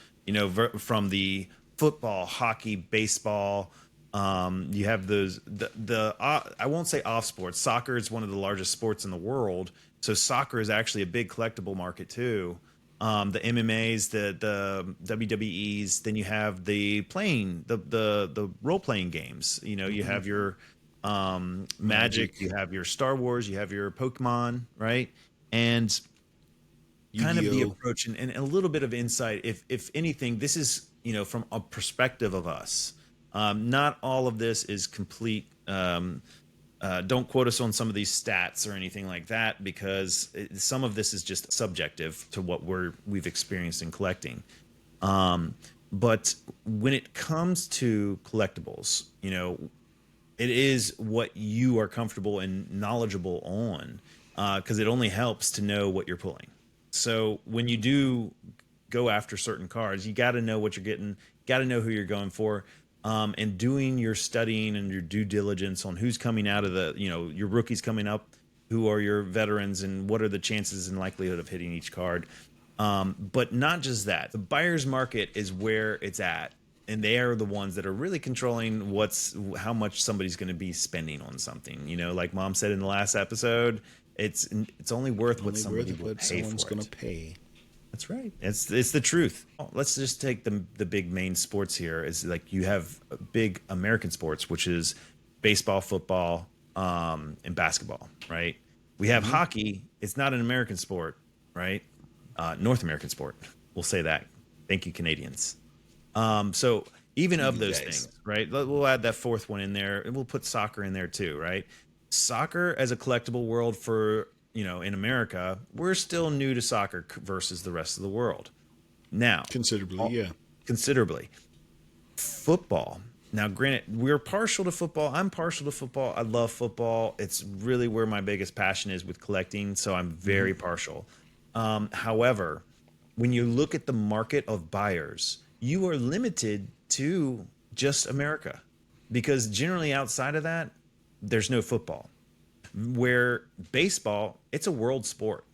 from the football, hockey, baseball. You have I won't say off sports. Soccer is one of the largest sports in the world. So soccer is actually a big collectible market too. The MMAs, the WWEs, then you have the role playing games. You have your Magic, you have your Star Wars, you have your Pokemon, right? And kind of the Yu-Gi-Oh. approach and a little bit of insight. If anything, this is from a perspective of us. Not all of this is complete. Don't quote us on some of these stats or anything like that because some of this is just subjective to what we've experienced in collecting. But when it comes to collectibles, it is what you are comfortable and knowledgeable on because it only helps to know what you're pulling. So when you do go after certain cards, you got to know what you're getting, got to know who you're going for. and doing your studying and your due diligence on who's coming out of the, your rookies coming up, who are your veterans, and what are the chances and likelihood of hitting each card. But not just that, the buyer's market is where it's at. And they are the ones that are really controlling how much somebody's going to be spending on something. Like Mom said in the last episode, it's only worth what somebody will pay someone's for going it. to pay. That's right. It's the truth. Let's just take the big main sports here. Is like you have big American sports, which is baseball, football, and basketball, right? We have hockey. It's not an American sport, right? North American sport. We'll say that. Thank you, Canadians. So even of those things, right? We'll add that fourth one in there, and we'll put soccer in there too, right? Soccer as a collectible world for, in America, we're still new to soccer versus the rest of the world. Now, considerably. Football. Now, granted, we're partial to football. I'm partial to football. I love football. It's really where my biggest passion is with collecting. So I'm very partial. However, when you look at the market of buyers, you are limited to just America, because generally outside of that, there's no football. Where baseball, it's a world sport.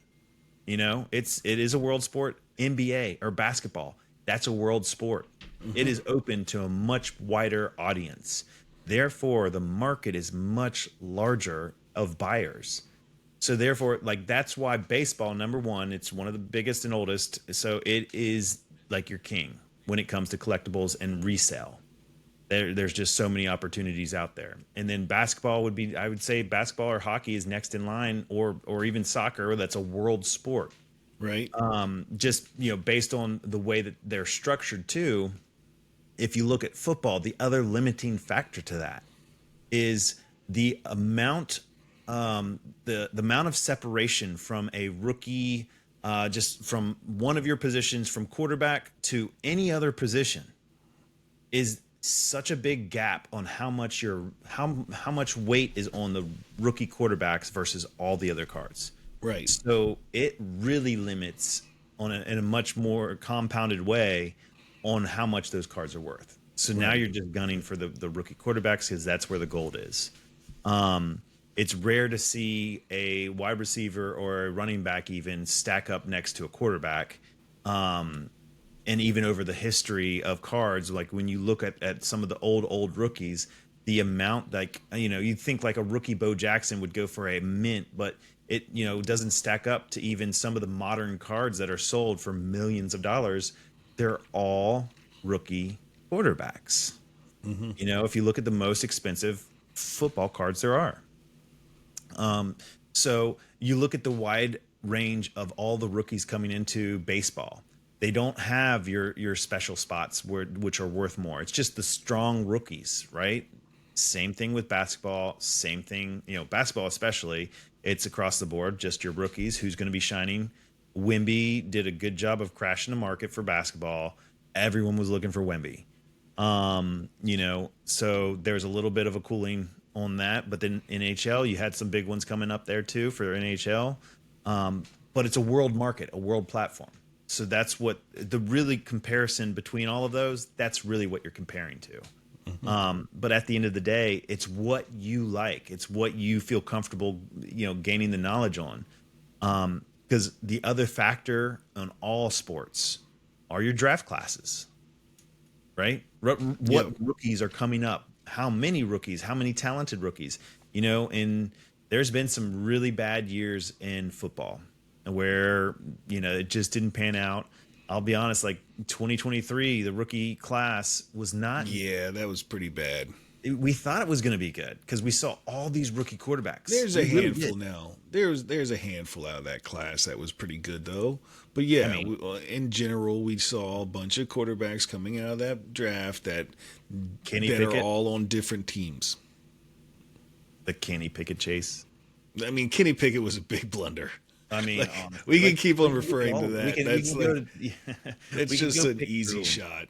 It is a world sport. NBA or basketball, that's a world sport. It is open to a much wider audience. Therefore, the market is much larger of buyers. So therefore, like, that's why baseball, number one, it's one of the biggest and oldest. So it is like your king when it comes to collectibles and resale. There's just so many opportunities out there. And then basketball would be, I would say basketball or hockey is next in line, or even soccer. That's a world sport. Right. Just, based on the way that they're structured too. If you look at football, the other limiting factor to that is the amount, the amount of separation from a rookie, just from one of your positions, from quarterback to any other position, is such a big gap on how much weight is on the rookie quarterbacks versus all the other cards. Right. So it really limits in a much more compounded way on how much those cards are worth. So now you're just gunning for the rookie quarterbacks because that's where the gold is. It's rare to see a wide receiver or a running back even stack up next to a quarterback. And even over the history of cards, like when you look at some of the old rookies, the amount, like, you think like a rookie Bo Jackson would go for a mint, but it, doesn't stack up to even some of the modern cards that are sold for millions of dollars. They're all rookie quarterbacks. If you look at the most expensive football cards there are. So you look at the wide range of all the rookies coming into baseball. They don't have your special spots which are worth more. It's just the strong rookies, right? Same thing with basketball. Same thing, basketball especially. It's across the board, just your rookies. Who's going to be shining? Wemby did a good job of crashing the market for basketball. Everyone was looking for Wemby. So there's a little bit of a cooling on that. But then NHL, you had some big ones coming up there too for NHL. But it's a world market, a world platform. So that's what the really comparison between all of those, that's really what you're comparing to. But at the end of the day, it's what you like. It's what you feel comfortable, gaining the knowledge on. Because the other factor on all sports are your draft classes, right? What rookies are coming up? How many rookies? How many talented rookies? And there's been some really bad years in football where, it just didn't pan out. I'll be honest, like 2023, the rookie class was not. Yeah, that was pretty bad. We thought it was going to be good because we saw all these rookie quarterbacks. There's a handful now. There's a handful out of that class that was pretty good though. But yeah, in general, we saw a bunch of quarterbacks coming out of that draft that are all on different teams. The Kenny Pickett chase. I mean, Kenny Pickett was a big blunder. I mean, we can keep on referring to that. It's just an easy shot.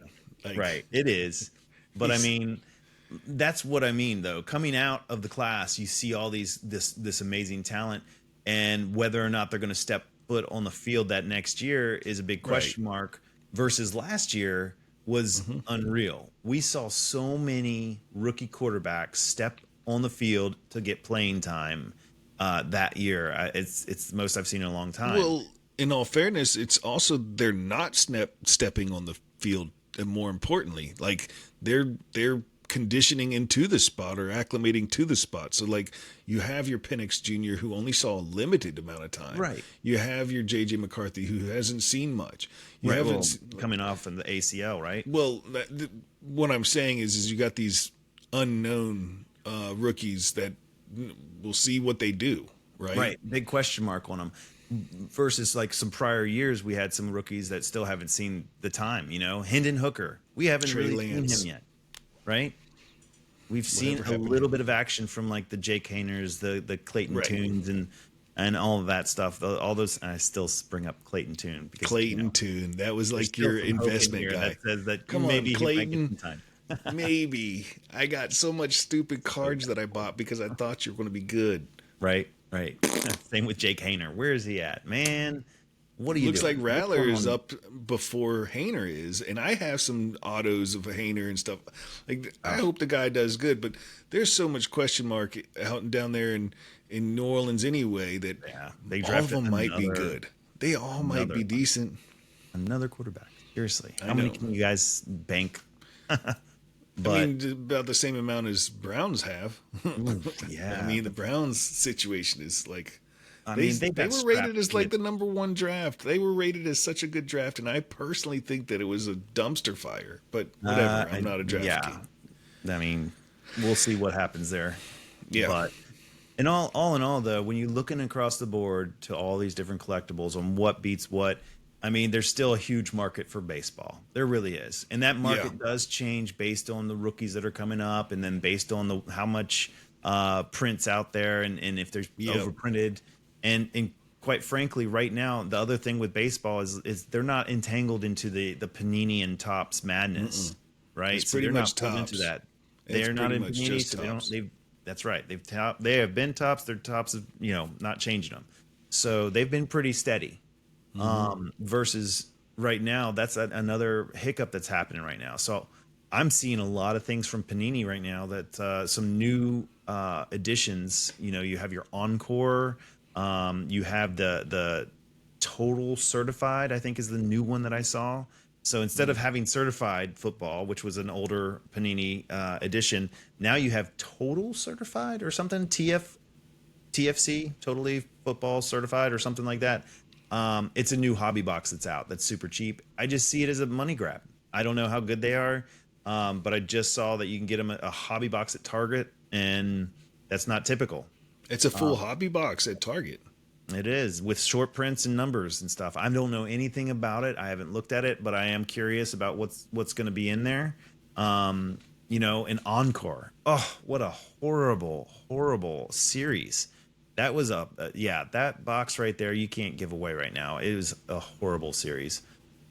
Right. It is. But I mean, that's what I mean, though. Coming out of the class, you see all this amazing talent, and whether or not they're going to step foot on the field that next year is a big question mark. Versus last year, was unreal. We saw so many rookie quarterbacks step on the field to get playing time that year. It's the most I've seen in a long time. Well, in all fairness, it's also they're not stepping on the field, and more importantly, like they're conditioning into the spot or acclimating to the spot. So like you have your Penix Jr. who only saw a limited amount of time. Right. You have your JJ McCarthy who hasn't seen much. You Right, haven't well, coming off from the ACL, right? well, what I'm saying is you got these unknown rookies that we'll see what they do, right? Right. Big question mark on them. Versus like some prior years, we had some rookies that still haven't seen the time. Hendon Hooker, we haven't Trey really Lance. seen him yet, right? We've seen Whatever a happened little to bit of action from like the Jake Hainers, the Clayton Right. Tunes, and all of that stuff. All those, I still bring up Clayton Tune because Clayton Tune. That was there's like still your some hope in investment here guy. that says that Come on, maybe he might get Clayton. some time. Maybe. I got so much stupid cards that I bought because I thought you were going to be good. Right. Same with Jake Hainer. Where is he at, man? What are you Looks like doing? What's Rattler going is on? up before Hayner is, and I have some autos of Hayner and stuff. Like I hope the guy does good, but there's so much question mark out and down there in New Orleans anyway that Yeah, they all of drafted them might be another- good. They all might be another- decent. Another quarterback. Seriously, I how many know. can you guys bank? But I mean, about the same amount as Browns have. yeah, I mean, the Browns situation is like. I They, mean, they they got were rated strapped as like with- the number one draft. They were rated as such a good draft, and I personally think that it was a dumpster fire. But whatever, I'm not a draft king. I mean, we'll see what happens there. Yeah. But all in all, though, when you're looking across the board to all these different collectibles on what beats what, I mean, there's still a huge market for baseball. There really is, and that market does change based on the rookies that are coming up, and then based on how much prints out there, and if there's overprinted, and quite frankly, right now, the other thing with baseball is they're not entangled into the Panini and Topps madness, right? It's pretty they're much not pulled into Topps. that. It's They're not pretty in much Panini, just so they don't. Topps. That's right. They have been Topps. They're Topps of not changing them. So they've been pretty steady. Versus right now, that's another hiccup that's happening right now. So I'm seeing a lot of things from Panini right now that some new additions. You have your Encore. You have the Total Certified, I think is the new one that I saw. So instead of having Certified Football, which was an older Panini edition, now you have Total Certified or something, TFC, Totally Football Certified or something like that. It's a new hobby box that's out that's super cheap. I just see it as a money grab. I don't know how good they are, but I just saw that you can get them a hobby box at Target, and that's not typical. It's a full hobby box at Target. It is, with short prints and numbers and stuff. I don't know anything about it. I haven't looked at it, but I am curious about what's going to be in there. An Encore. Oh, what a horrible series. That was that box right there you can't give away right now. It was a horrible series.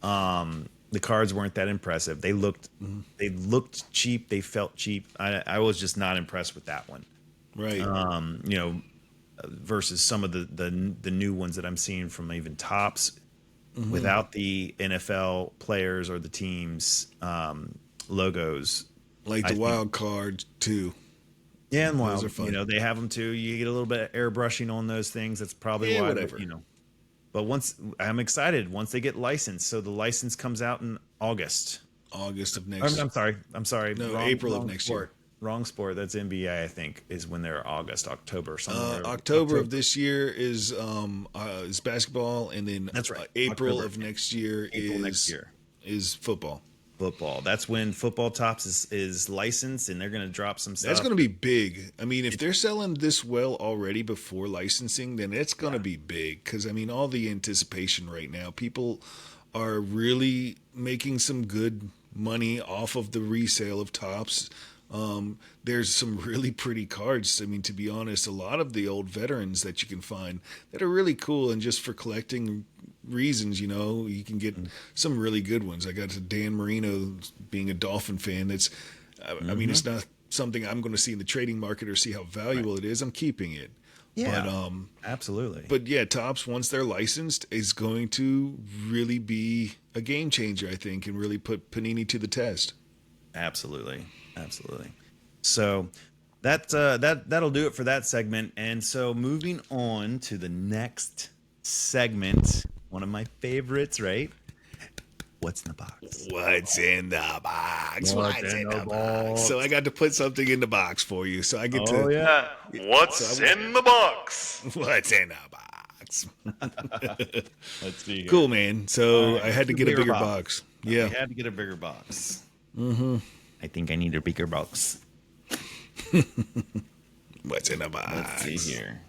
The cards weren't that impressive. They looked cheap. They felt cheap. I was just not impressed with that one. Right. Versus some of the new ones that I'm seeing from even Topps without the NFL players or the teams logos. Like the wild card too. Yeah, and Those wild, are fun. they have them too. You get a little bit of airbrushing on those things. That's probably why, whatever. But once I'm excited, once they get licensed, so the license comes out in August. August of next. I'm sorry. No, April of next sport. year. Wrong sport. That's NBA, I think, is when they're October, somewhere. October of this year is basketball, and then That's right. April October. of next year is football. Football. That's when Football Tops is licensed, and they're going to drop some stuff. That's going to be big. I mean, if they're selling this well already before licensing, then it's going to be big. Because, I mean, all the anticipation right now, people are really making some good money off of the resale of Tops. There's some really pretty cards. I mean, to be honest, a lot of the old veterans that you can find that are really cool, and just for collecting reasons, you can get some really good ones. I got to Dan Marino, being a Dolphin fan. That's, I mean, it's not something I'm going to see in the trading market or see how valuable it is. I'm keeping it. Yeah, But absolutely. but yeah, Topps, once they're licensed, is going to really be a game changer, I think, and really put Panini to the test. Absolutely, absolutely. So that'll do it for that segment. And so moving on to the next segment, one of my favorites, right? What's in the box? What's in the box? What's What's in in the the box? So I box? got to put something in the box for you. So I get Oh to. yeah. So What's in the box? what's in the box? Let's see here. Cool, man. All So right, I let's had to do get a bigger box. box. We Yeah. had to get a bigger box. Mm-hmm. I think I need a bigger box. What's in the Let's see box? here.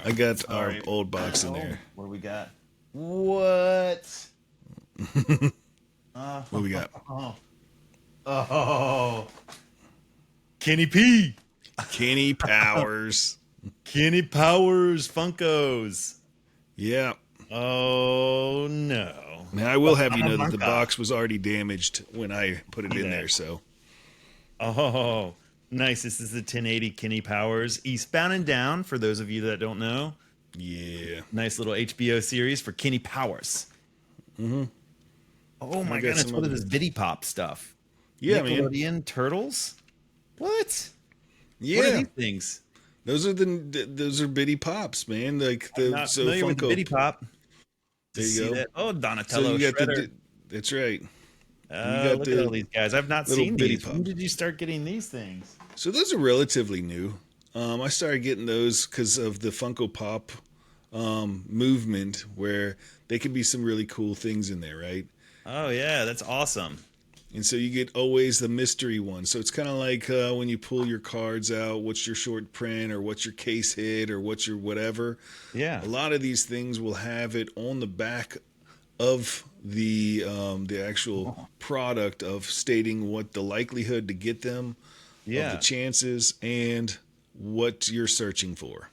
I got our Sorry. old box in there. What do we got? What? What we got? Oh, Kenny P. Kenny Powers. Kenny Powers Funkos. Yeah. Oh no. Now I will have you know that the Marca. box was already damaged when I put it in Okay. there. So Oh, nice. This is the 1080 Kenny Powers Eastbound and Down. For those of you that don't know, yeah. nice little HBO series for Kenny Powers. Mm-hmm. Oh my got goodness, some what is other- this Bitty Pop stuff? Yeah, man. Nickelodeon Turtles? What? Yeah. What are these things? Those are bitty pops, man. Like the Not so familiar with the Funko. Bitty Pop. There To you see go. that. Oh, So Donatello you got Shredder. that's right. Look the at all these guys. I've not little seen Bitty these. When Pop. did you start getting these things? So those are relatively new. I started getting those because of the Funko Pop movement, where they can be some really cool things in there, right? Oh yeah, that's awesome. And so you get always the mystery one. So it's kind of like when you pull your cards out, what's your short print or what's your case hit or what's your whatever. Yeah. A lot of these things will have it on the back of the actual product of stating what the likelihood to get them, of Yeah. the chances, and what you're searching for.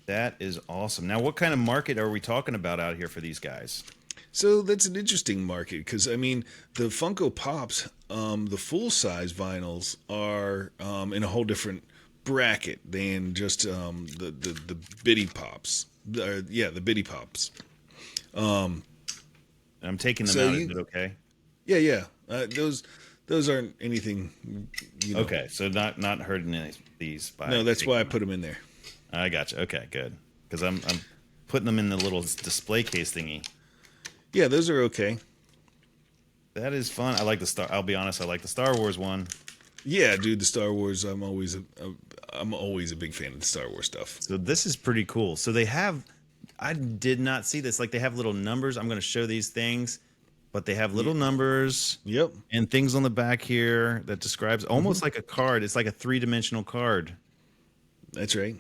That is awesome. Now, what kind of market are we talking about out here for these guys? So that's an interesting market because I mean the Funko Pops, the full size vinyls are in a whole different bracket than just the Bitty Pops. The Bitty Pops. I'm taking them So out. you- Is it okay? Yeah. Those aren't anything. Okay, so not hurting these. By No, that's taking why I them put them in there. out. I gotcha. Okay, good. Because I'm putting them in the little display case thingy. Yeah, those are okay. That is fun. I like the Star. I'll be honest. I like the Star Wars one. Yeah, dude, the Star Wars. I'm always a big fan of the Star Wars stuff. So this is pretty cool. So they have. I did not see this. Like they have little numbers. I'm going to show these things, but they have little numbers Yep. and things on the back here that describes almost like a card. It's like a 3-dimensional card. That's right.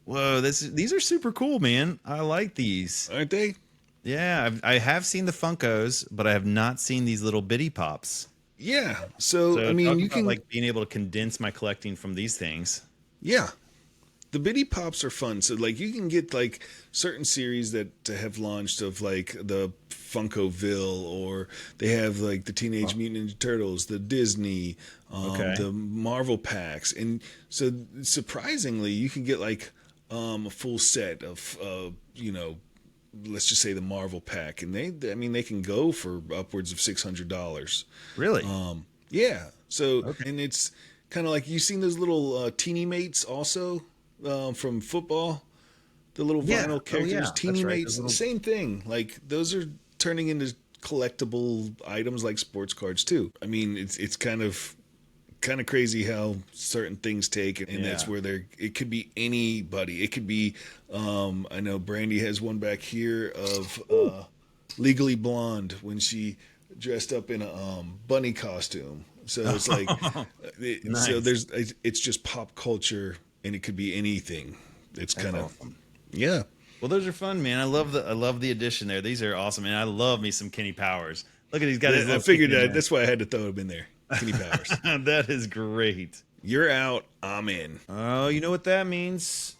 Whoa, these are super cool, man. I like these. Aren't they? Yeah, I have seen the Funkos, but I have not seen these little bitty pops. Yeah. So I mean, talk you about, can like being able to condense my collecting from these things. Yeah. The bitty pops are fun. So like you can get like certain series that have launched of like the Funkoville, or they have like the Teenage Mutant Ninja Turtles, the Disney, Okay. the Marvel packs. And so surprisingly you can get like a full set of let's just say the Marvel pack, and they can go for upwards of $600. Really? Yeah. So, and it's kind of like, you seen those little teeny mates also from football, the little Yeah. vinyl Oh, characters, yeah. teeny That's right. mates, Those little- same thing. Like those are turning into collectible items like sports cards too. I mean, it's kind of crazy how certain things take, and that's Yeah. where it could be anybody. It could be I know Brandy has one back here of Legally Blonde when she dressed up in a bunny costume. So it's like so Nice. it's just pop culture, and it could be anything. It's kind of awesome. yeah. Well, those are fun, man. I love the addition there. These are awesome, and I love me some Kenny Powers. Look at he's got his I little figured stick in that that's why I had to throw him in there. Kenny Powers. there. That is great. You're out, I'm in. Oh, you know what that means.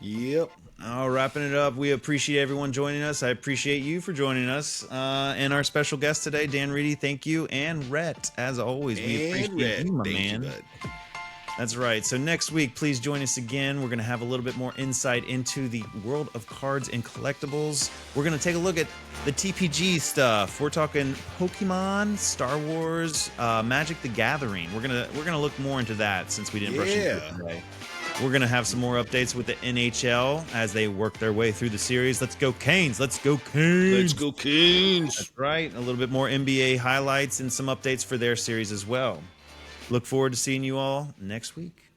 Yep. Oh, wrapping it up. We appreciate everyone joining us. I appreciate you for joining us. And our special guest today, Dan Reedy, thank you. And Rhett, as always, we And appreciate Red. you, my Thank you, man. bud. That's right. So next week, please join us again. We're going to have a little bit more insight into the world of cards and collectibles. We're going to take a look at the TPG stuff. We're talking Pokemon, Star Wars, Magic the Gathering. We're gonna look more into that since we didn't brush into it today. We're gonna have some more updates with the NHL as they work their way through the series. Let's go Canes! Let's go Canes! Let's go Kings! That's right. A little bit more NBA highlights and some updates for their series as well. Look forward to seeing you all next week.